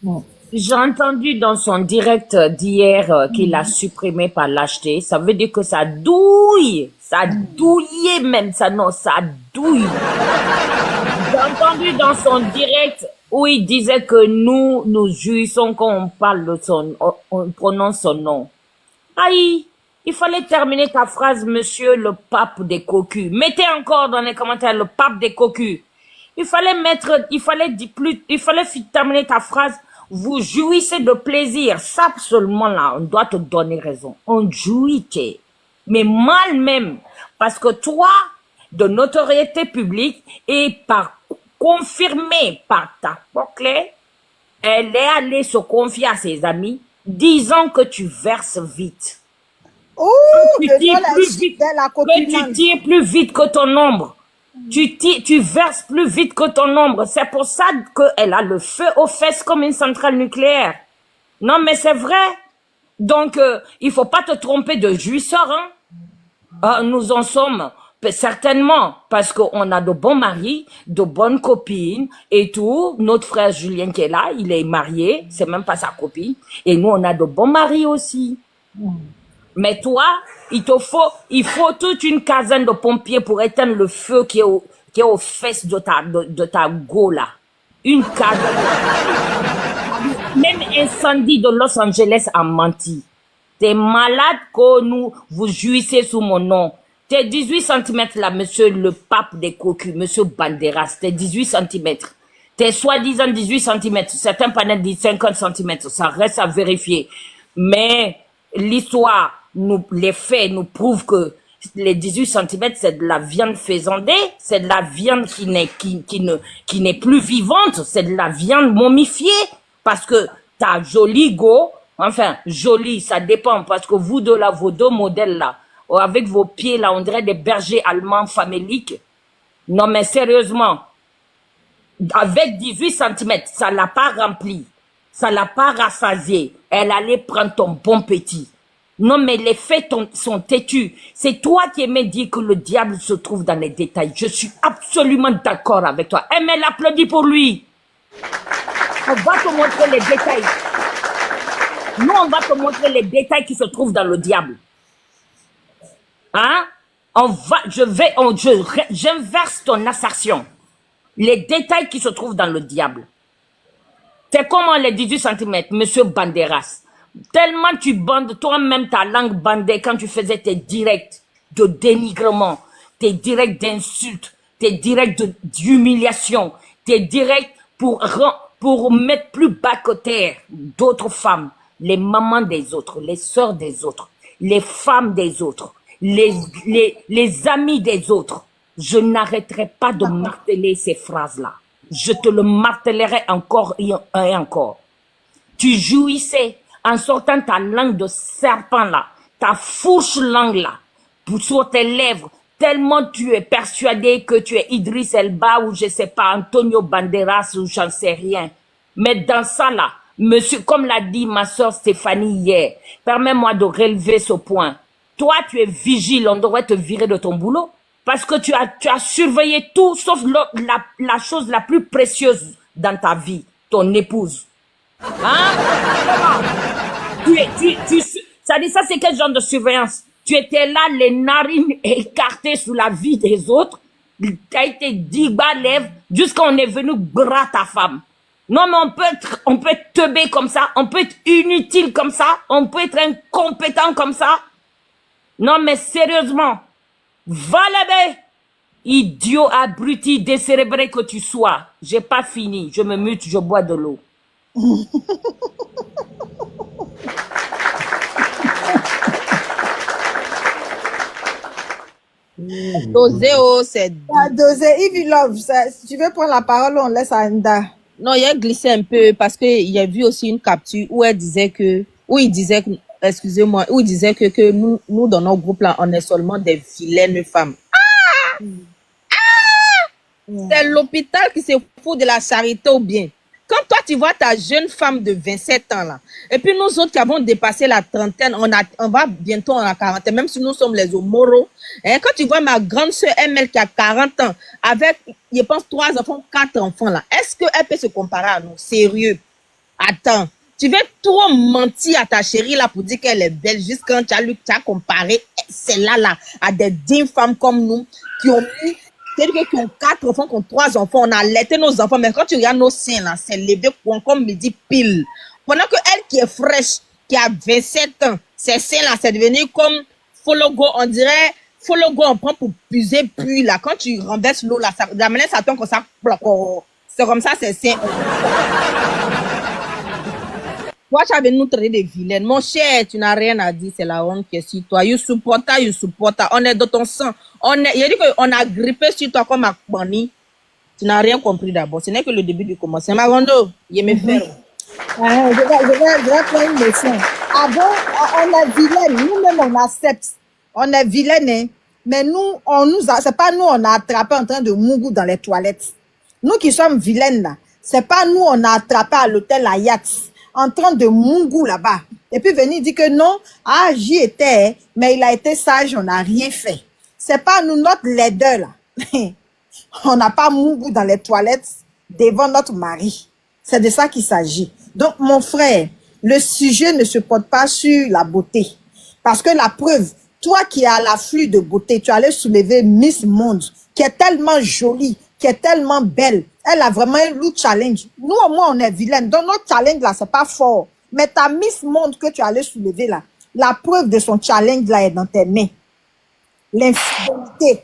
Non.
J'ai entendu dans son direct d'hier qu'il a supprimé par lâcheté. Ça veut dire que ça douille. Ça douillait même. Ça douille. J'ai entendu dans son direct où il disait que nous jouissons quand on parle de on prononce son nom. Aïe, il fallait terminer ta phrase, monsieur le pape des cocus. Mettez encore dans les commentaires le pape des cocus. Il fallait terminer ta phrase. Vous jouissez de plaisir. Ça seulement là, on doit te donner raison. On jouit, mais mal même. Parce que toi, de notoriété publique et confirmé par ta clé, elle est allée se confier à ses amis, disant que tu verses vite.
Oh,
Tu
le
tires
nom
plus vite,
de la
que
copine.
tu tires plus vite que ton ombre. Tu verses plus vite que ton ombre. C'est pour ça qu'elle a le feu aux fesses comme une centrale nucléaire. Non, mais c'est vrai. Donc, il faut pas te tromper de jouisseur, hein. Nous en sommes certainement parce qu'on a de bons maris, de bonnes copines et tout. Notre frère Julien qui est là, il est marié, c'est même pas sa copine. Et nous, on a de bons maris aussi. Mais toi, il faut toute une caserne de pompiers pour éteindre le feu qui est aux fesses de ta go là. Une caserne. Même incendie de Los Angeles a menti. T'es malade que vous jouissez sous mon nom. T'es 18 cm là, monsieur le pape des cocus, monsieur Banderas. T'es 18 cm. T'es soi-disant 18 cm. Certains panels disent 50 cm. Ça reste à vérifier. Mais l'histoire, les faits nous prouvent que les 18 cm, c'est de la viande faisandée. C'est de la viande qui n'est plus vivante. C'est de la viande momifiée. Parce que ta jolie go, enfin, jolie, ça dépend, parce que vous deux là, vos deux modèles là, avec vos pieds là, on dirait des bergers allemands faméliques. Non mais sérieusement, avec 18 cm, ça l'a pas rempli, ça l'a pas rassasié, elle allait prendre ton bon petit. Non mais les faits sont têtus. C'est toi qui aimais dire que le diable se trouve dans les détails. Je suis absolument d'accord avec toi. Eh mais l'applaudit pour lui. On va te montrer les détails. Nous, on va te montrer les détails qui se trouvent dans le diable. Hein? J'inverse ton assertion. Les détails qui se trouvent dans le diable. C'est comment les 18 cm, monsieur Banderas. Tellement tu bandes toi-même ta langue bandée quand tu faisais tes directs de dénigrement, tes directs d'insultes, tes directs d'humiliation, tes directs pour mettre plus bas que terre d'autres femmes, les mamans des autres, les sœurs des autres, les femmes des autres, les amis des autres. Je n'arrêterai pas de marteler ces phrases-là. Je te le martelerai encore et encore. Tu jouissais en sortant ta langue de serpent là, ta fourche langue là, sur tes lèvres, tellement tu es persuadé que tu es Idriss Elba ou je sais pas, Antonio Banderas ou j'en sais rien. Mais dans ça là, monsieur, comme l'a dit ma soeur Stéphanie hier, permets-moi de relever ce point. Toi, tu es vigile, on devrait te virer de ton boulot. Parce que tu as surveillé tout, sauf la chose la plus précieuse dans ta vie, ton épouse. Hein? Ça dit ça, c'est quel genre de surveillance? Tu étais là, les narines écartées sous la vie des autres. Tu as été dit bas lèvres jusqu'à on est venu gras ta femme. Non, mais on peut être teubé comme ça, on peut être inutile comme ça, on peut être incompétent comme ça. Non, mais sérieusement, va là-bas, idiot abruti, décérébré que tu sois. J'ai pas fini, je me mute, je bois de l'eau.
Dosé, oh, c'est
T'as dosé. If you love, si tu veux prendre la parole, on laisse à Enda.
Non, il a glissé un peu parce que il a vu aussi une capture où elle disait que, où il disait que, excusez-moi, où il disait que nous dans notre groupe là, on est seulement des vilaines femmes. C'est l'hôpital qui se fout de la charité ou bien. Quand toi, tu vois ta jeune femme de 27 ans là, et puis nous autres qui avons dépassé la trentaine, on va bientôt en la quarantaine, même si nous sommes les homoros. Hein, quand tu vois ma grande sœur ML qui a 40 ans, avec, je pense, 3 enfants, 4 enfants là, est-ce qu'elle peut se comparer à nous? Sérieux? Attends, tu veux trop mentir à ta chérie là pour dire qu'elle est belle, juste quand tu as comparé celle-là là à des dignes femmes comme nous qui ont mis. C'est-à-dire qui ont 4 enfants, qui ont 3 enfants, on a allaité nos enfants, mais quand tu regardes nos seins là, c'est levé comme midi pile. Pendant que elle qui est fraîche, qui a 27 ans, ses seins là, c'est devenu comme Fologo, on dirait, Fologo on prend pour puiser puis là, quand tu renverses l'eau là, la manière ça tombe comme ça, c'est comme ça, c'est seins. Toi, tu avais nous traiter de vilaines. Mon cher, tu n'as rien à dire, c'est la honte qui est sur toi. You supporter. On est de ton sang. Il a dit qu'on a grippé sur toi comme un Akbani. Tu n'as rien compris d'abord. Ce n'est que le début du commencement. Marondo, il me fait.
Je vais prendre une leçon. Ah bon, on est vilaine. Nous-mêmes, on accepte. On est vilaine, hein. Mais nous, c'est pas nous, on a attrapé en train de mougou dans les toilettes. Nous qui sommes vilaines, là, c'est pas nous, on a attrapé à l'hôtel Hayat en train de mougou là-bas. Et puis venir dire que non, ah, j'y étais, mais il a été sage, on n'a rien fait. C'est pas nous, notre laideur, là. On n'a pas mougou dans les toilettes devant notre mari. C'est de ça qu'il s'agit. Donc, mon frère, le sujet ne se porte pas sur la beauté. Parce que la preuve, toi qui es à l'afflux de beauté, tu allais soulever Miss Monde, qui est tellement jolie, qui est tellement belle. Elle a vraiment un loup challenge. Nous, au moins, on est vilaine. Donc, notre challenge, là, c'est pas fort. Mais ta Miss Monde que tu allais soulever, là, la preuve de son challenge, là, est dans tes mains. L'infidélité.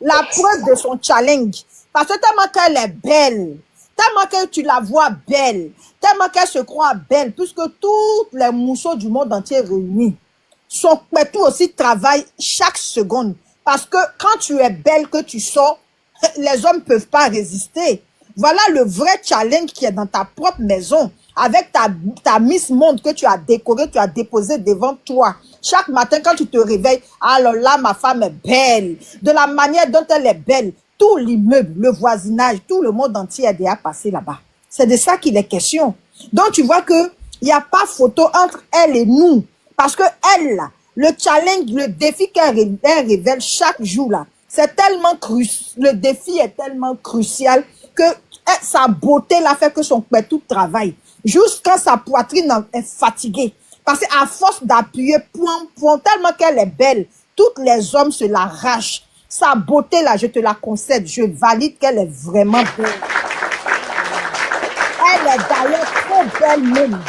La preuve de son challenge. Parce que tellement qu'elle est belle, tellement que tu la vois belle, tellement qu'elle se croit belle, puisque tous les mousseaux du monde entier réunis, son pétou aussi travaille chaque seconde. Parce que quand tu es belle, que tu sors, les hommes ne peuvent pas résister. Voilà le vrai challenge qui est dans ta propre maison, avec ta Miss Monde que tu as décorée, tu as déposée devant toi. Chaque matin, quand tu te réveilles, alors là, ma femme est belle. De la manière dont elle est belle, tout l'immeuble, le voisinage, tout le monde entier est déjà passé là-bas. C'est de ça qu'il est question. Donc, tu vois que il n'y a pas photo entre elle et nous. Parce que elle, là, le challenge, le défi qu'elle révèle chaque jour, là, c'est tellement le défi est tellement crucial que sa beauté là fait que son pétou travaille. Jusqu'à sa poitrine est fatiguée. Parce qu'à force d'appuyer, point, tellement qu'elle est belle, tous les hommes se l'arrachent. Sa beauté là, je te la concède, je valide qu'elle est vraiment belle. Elle est d'ailleurs trop belle même.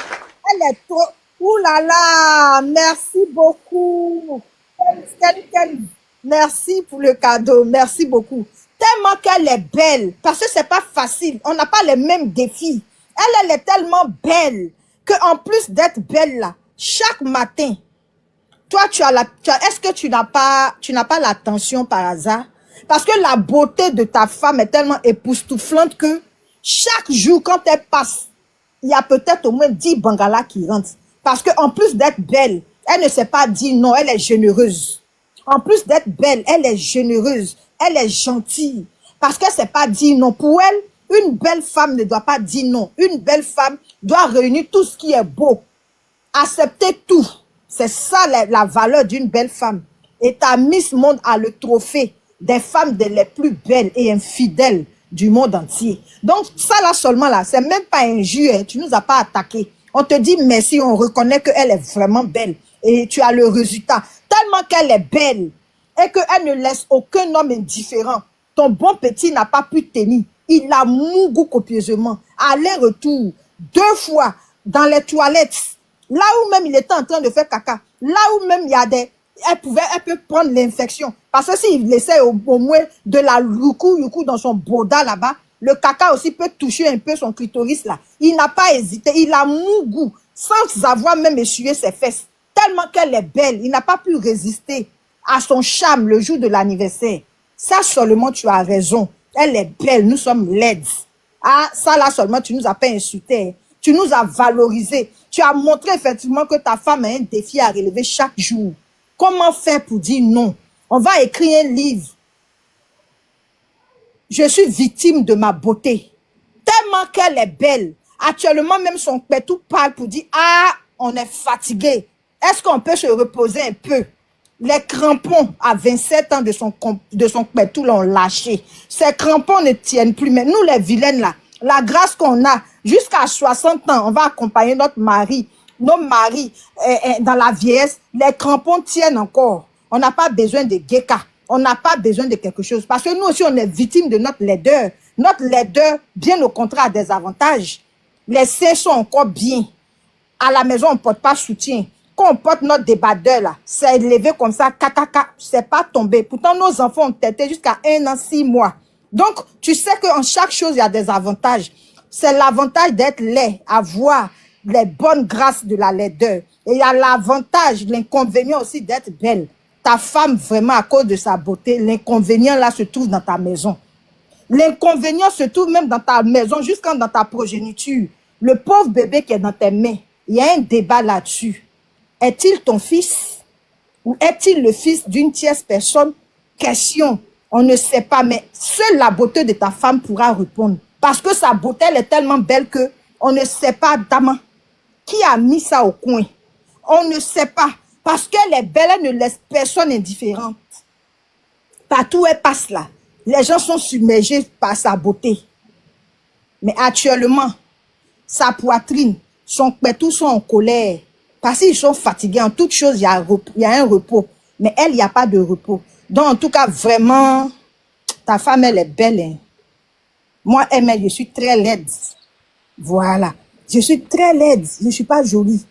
Elle est trop... Ouh là là, merci beaucoup. Merci pour le cadeau, merci beaucoup. Tellement qu'elle est belle, parce que c'est pas facile, on n'a pas les mêmes défis. Elle est tellement belle, qu'en plus d'être belle là, chaque matin, toi est-ce que tu n'as pas l'attention par hasard? Parce que la beauté de ta femme est tellement époustouflante que chaque jour quand elle passe, il y a peut-être au moins 10 bangalas qui rentrent. Parce qu'en plus d'être belle, elle ne sait pas dire non, elle est généreuse. En plus d'être belle, elle est généreuse, elle est gentille. Parce qu'elle ne sait pas dire non. Pour elle, une belle femme ne doit pas dire non. Une belle femme doit réunir tout ce qui est beau. Accepter tout. C'est ça la valeur d'une belle femme. Et ta Miss Monde a le trophée des femmes les plus belles et infidèles du monde entier. Donc, ça là seulement là, c'est même pas injure, hein. Tu nous as pas attaqué. On te dit merci, on reconnaît qu'elle est vraiment belle. Et tu as le résultat. Tellement qu'elle est belle et qu'elle ne laisse aucun homme indifférent. Ton bon petit n'a pas pu tenir. Il a mougou copieusement. Aller-retour, 2 fois dans les toilettes. Là où même il était en train de faire caca. Là où même il y a elle peut prendre l'infection. Parce que s'il laissait au moins de la youkou dans son boda là-bas, le caca aussi peut toucher un peu son clitoris là. Il n'a pas hésité. Il a mougou sans avoir même essuyé ses fesses. Tellement qu'elle est belle, il n'a pas pu résister à son charme le jour de l'anniversaire. Ça seulement, tu as raison. Elle est belle, nous sommes laides. Ah, ça là seulement, tu nous as pas insulté. Tu nous as valorisé. Tu as montré effectivement que ta femme a un défi à relever chaque jour. Comment faire pour dire non? On va écrire un livre. Je suis victime de ma beauté. Tellement qu'elle est belle. Actuellement, même son pétou parle pour dire, ah, on est fatigué. Est-ce qu'on peut se reposer un peu? Les crampons à 27 ans de son pétou l'ont lâché. Ces crampons ne tiennent plus. Mais nous, les vilaines là, la grâce qu'on a, jusqu'à 60 ans, on va accompagner notre mari, nos maris dans la vieillesse. Les crampons tiennent encore. On n'a pas besoin de geeka. On n'a pas besoin de quelque chose. Parce que nous aussi, on est victime de notre laideur. Notre laideur, bien au contraire, a des avantages. Les seins sont encore bien. À la maison, on ne porte pas soutien. Quand on porte notre débardeur, là, c'est élevé comme ça, c'est pas tombé. Pourtant, nos enfants ont tété jusqu'à 1 an, 6 mois. Donc, tu sais qu'en chaque chose, il y a des avantages. C'est l'avantage d'être laid, avoir les bonnes grâces de la laideur. Et il y a l'avantage, l'inconvénient aussi d'être belle. Ta femme, vraiment, à cause de sa beauté, l'inconvénient là se trouve dans ta maison. L'inconvénient se trouve même dans ta maison, jusqu'à dans ta progéniture. Le pauvre bébé qui est dans tes mains, il y a un débat là-dessus. Est-il ton fils ou est-il le fils d'une tierce personne? Question, on ne sait pas, mais seule la beauté de ta femme pourra répondre. Parce que sa beauté, elle est tellement belle que on ne sait pas, dame, qui a mis ça au coin. On ne sait pas. Parce qu'elle est belle, elle ne laisse personne indifférente. Partout où elle passe là, les gens sont submergés par sa beauté. Mais actuellement, sa poitrine, son pétou sont en colère. Parce qu'ils sont fatigués. En toute chose, il y a un repos. Mais elle, il n'y a pas de repos. Donc, en tout cas, vraiment, ta femme, elle est belle. Hein. Moi, je suis très laide. Voilà. Je suis très laide. Je ne suis pas jolie.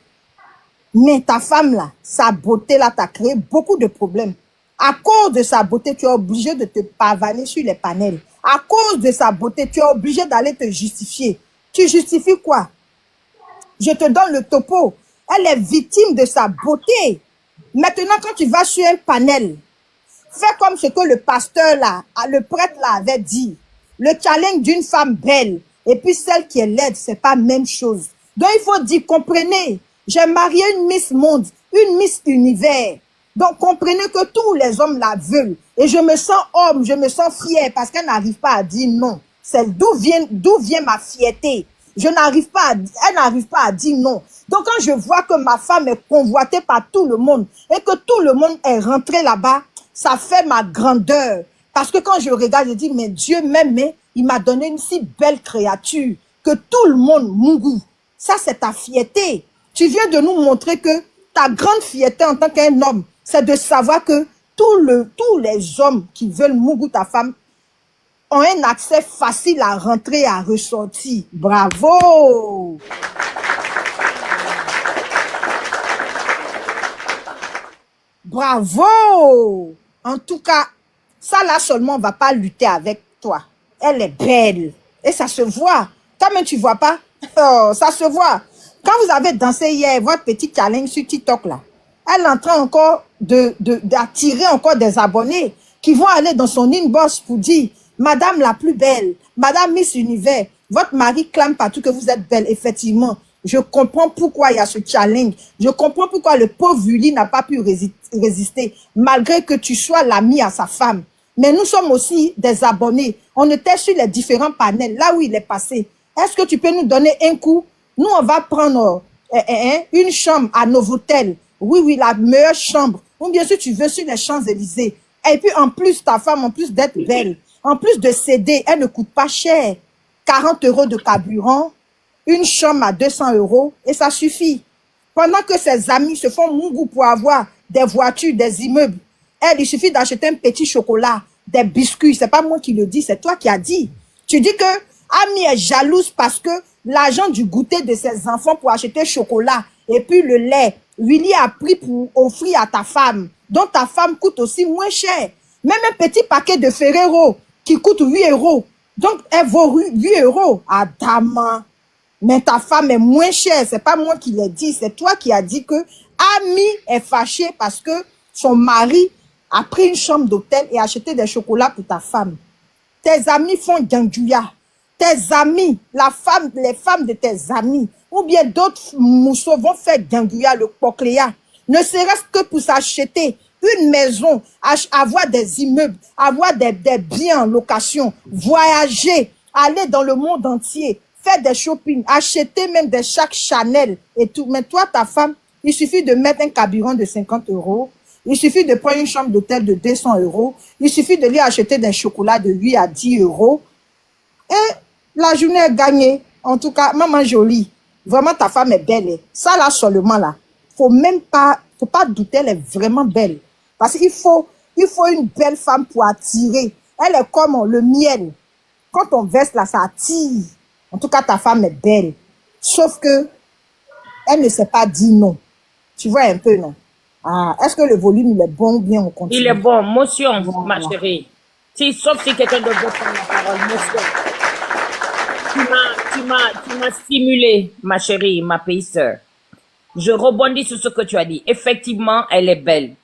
Mais ta femme, là, sa beauté, là, t'a créé beaucoup de problèmes. À cause de sa beauté, tu es obligé de te pavaner sur les panels. À cause de sa beauté, tu es obligé d'aller te justifier. Tu justifies quoi? Je te donne le topo. Elle est victime de sa beauté. Maintenant, quand tu vas sur un panel, fais comme ce que le pasteur là, le prêtre là avait dit. Le challenge d'une femme belle et puis celle qui est laide, c'est pas la même chose. Donc, il faut dire, comprenez, j'ai marié une Miss Monde, une Miss Univers. Donc, comprenez que tous les hommes la veulent. Et je me sens homme, je me sens fière parce qu'elle n'arrive pas à dire non. C'est d'où vient ma fierté. Elle n'arrive pas à dire non. Donc, quand je vois que ma femme est convoitée par tout le monde et que tout le monde est rentré là-bas, ça fait ma grandeur. Parce que quand je regarde, je dis, mais Dieu m'aime, il m'a donné une si belle créature que tout le monde Mungu. Ça, c'est ta fierté. Tu viens de nous montrer que ta grande fierté en tant qu'un homme, c'est de savoir que tous les hommes qui veulent Mungu ta femme ont un accès facile à rentrer et à ressortir. Bravo! Bravo! En tout cas, ça là seulement, on ne va pas lutter avec toi. Elle est belle. Et ça se voit. Toi-même, tu ne vois pas? Oh, ça se voit. Quand vous avez dansé hier, votre petit challenge sur TikTok là, elle est en train encore d'attirer encore des abonnés qui vont aller dans son inbox pour dire, Madame la plus belle, Madame Miss Univers, votre mari clame partout que vous êtes belle. Effectivement, je comprends pourquoi il y a ce challenge. Je comprends pourquoi le pauvre Uli n'a pas pu résister, malgré que tu sois l'ami à sa femme. Mais nous sommes aussi des abonnés. On était sur les différents panels, là où il est passé. Est-ce que tu peux nous donner un coup? Nous, on va prendre une chambre à Novotel. Oui, la meilleure chambre. Ou bien sûr, tu veux sur les Champs-Élysées. Et puis, en plus, ta femme, en plus d'être belle, en plus de céder, elle ne coûte pas cher. 40 € de carburant, une chambre à 200 € et ça suffit. Pendant que ses amis se font Mungu pour avoir des voitures, des immeubles, elle, il suffit d'acheter un petit chocolat, des biscuits. C'est pas moi qui le dis, c'est toi qui as dit. Tu dis que Ami est jalouse parce que l'argent du goûter de ses enfants pour acheter chocolat et puis le lait, Willy a pris pour offrir à ta femme. Donc ta femme coûte aussi moins cher. Même un petit paquet de Ferrero qui coûte 8 €. Donc elle vaut 8 €. Ah, dame. Mais ta femme est moins chère. C'est pas moi qui l'ai dit. C'est toi qui as dit que Ami est fâchée parce que son mari a pris une chambre d'hôtel et a acheté des chocolats pour ta femme. Tes amis font gangouya. Tes amis, les femmes de tes amis, ou bien d'autres mousseaux vont faire gangouya, le pocléa. Ne serait-ce que pour s'acheter une maison, avoir des immeubles, avoir des biens en location, voyager, aller dans le monde entier, faire des shopping, acheter même des sacs Chanel et tout. Mais toi, ta femme, il suffit de mettre un carburant de 50 €. Il suffit de prendre une chambre d'hôtel de 200 €. Il suffit de lui acheter des chocolats de 8 à 10 €. Et la journée est gagnée. En tout cas, maman jolie, vraiment ta femme est belle. Hein. Ça là seulement là, faut pas douter, elle est vraiment belle. Parce qu'il faut une belle femme pour attirer. Elle est comme le miel. Quand on verse là, ça attire. En tout cas, ta femme est belle. Sauf que elle ne sait pas dire non. Tu vois un peu, non? Ah, est-ce que le volume il est bon ou bien on continue?
Il est bon. Motion,
Voilà.
ma chérie. Sauf si quelqu'un devrait prendre la parole. Motion. Tu m'as stimulé, ma chérie, ma petite sœur. Je rebondis sur ce que tu as dit. Effectivement, elle est belle.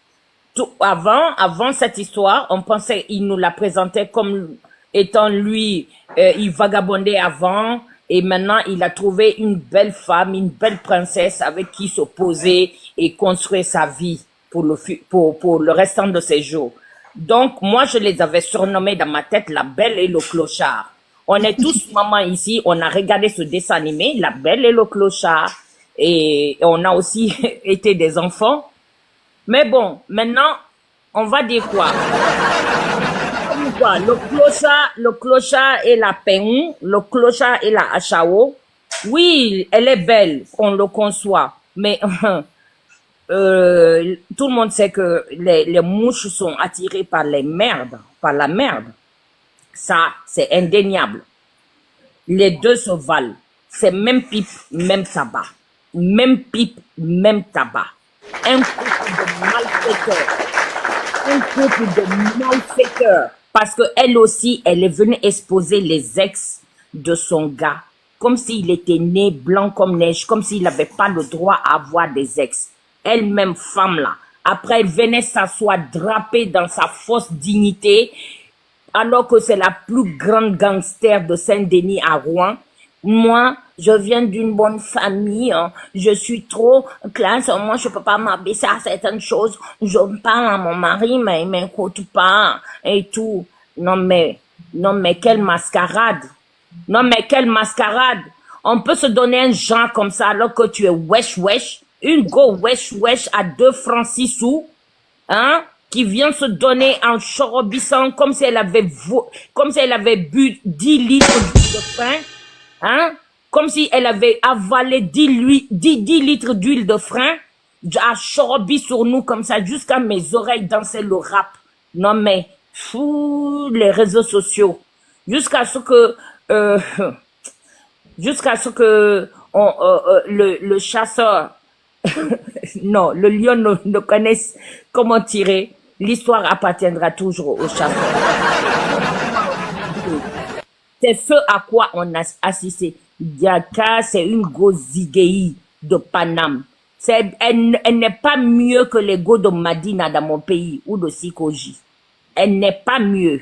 Avant cette histoire, on pensait, il nous la présentait comme étant lui, il vagabondait avant, et maintenant il a trouvé une belle femme, une belle princesse avec qui se poser et construire sa vie pour le restant de ses jours. Donc, moi, je les avais surnommés dans ma tête La Belle et le Clochard. On est tous maman ici, on a regardé ce dessin animé, La Belle et le Clochard, et on a aussi été des enfants. Mais bon, maintenant, on va dire quoi? Le clochard et la Péon, le clochard et la Achao. Oui, elle est belle, on le conçoit. Mais tout le monde sait que les mouches sont attirées par la merde. Ça, c'est indéniable. Les deux se valent. C'est même pipe, même tabac. Même pipe, même tabac. Un couple de malfaiteurs. Un couple de malfaiteurs. Parce que elle aussi, elle est venue exposer les ex de son gars. Comme s'il était né blanc comme neige. Comme s'il n'avait pas le droit à avoir des ex. Elle-même femme là. Après, elle venait s'asseoir drapée dans sa fausse dignité. Alors que c'est la plus grande gangster de Saint-Denis à Rouen. Moi, je viens d'une bonne famille, hein. Je suis trop classe, moi je peux pas m'abaisser à certaines choses. Je parle à mon mari, mais il m'écoute pas, et tout. Non mais quelle mascarade. Non mais quelle mascarade. On peut se donner un genre comme ça alors que tu es wesh. Une go wesh à 2 francs 6 sous, hein, qui vient se donner en chorobissant comme si elle avait bu 10 litres d'huile de frein. Hein? Comme si elle avait avalé 10 litres d'huile de frein, à chorobi sur nous comme ça, jusqu'à mes oreilles danser le rap. Non mais, fou, les réseaux sociaux. Jusqu'à ce que le chasseur, non, le lion ne connaisse comment tirer. L'histoire appartiendra toujours au chasseur. C'est ce à quoi on a assisté. Diaka, c'est une gozigei de Paname. Elle n'est pas mieux que les go de Madina dans mon pays ou de Sikoji. Elle n'est pas mieux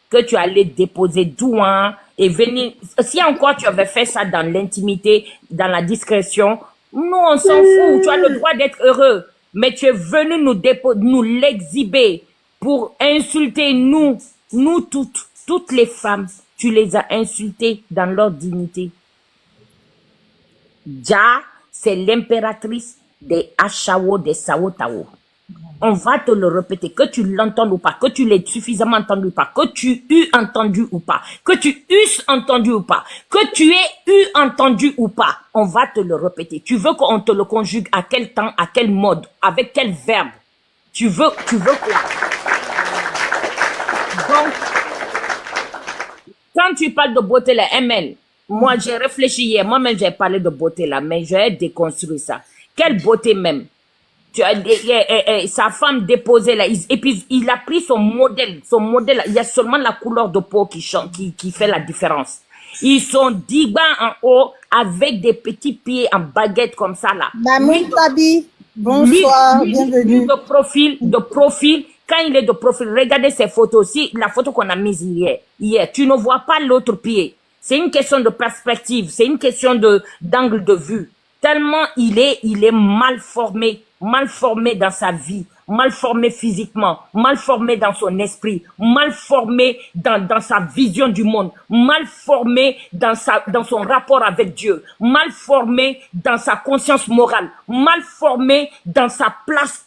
que tu allais déposer douan et venir. Si encore tu avais fait ça dans l'intimité, dans la discrétion, nous on s'en fout. Tu as le droit d'être heureux. Mais tu es venu nous l'exhiber pour insulter nous toutes les femmes. Tu les as insultées dans leur dignité. Ja, c'est l'impératrice des Achao, des Sao-Tao. On va te le répéter, que tu l'entendes ou pas, que tu l'aies suffisamment entendu ou pas, que tu aies entendu ou pas, que tu eusses entendu ou pas, que tu aies eu entendu ou pas. On va te le répéter. Tu veux qu'on te le conjugue à quel temps, à quel mode, avec quel verbe? Tu veux quoi? Donc, quand tu parles de beauté, là, ML, moi, j'ai réfléchi hier. Moi-même, j'ai parlé de beauté, là, mais j'ai déconstruit ça. Quelle beauté même. Sa femme déposée, là, et puis, il a pris son modèle. Il y a seulement la couleur de peau qui fait la différence. Ils sont 10 bas en haut, avec des petits pieds en baguette comme ça, là.
Mamoun Tabi, bonsoir, bienvenue.
De profil, Quand il est de profil, regardez ses photos. Si la photo qu'on a mise hier, tu ne vois pas l'autre pied. C'est une question de perspective, c'est une question d'angle de vue. Tellement il est mal formé dans sa vie, mal formé physiquement, mal formé dans son esprit, mal formé dans sa vision du monde, mal formé dans son rapport avec Dieu, mal formé dans sa conscience morale, mal formé dans sa place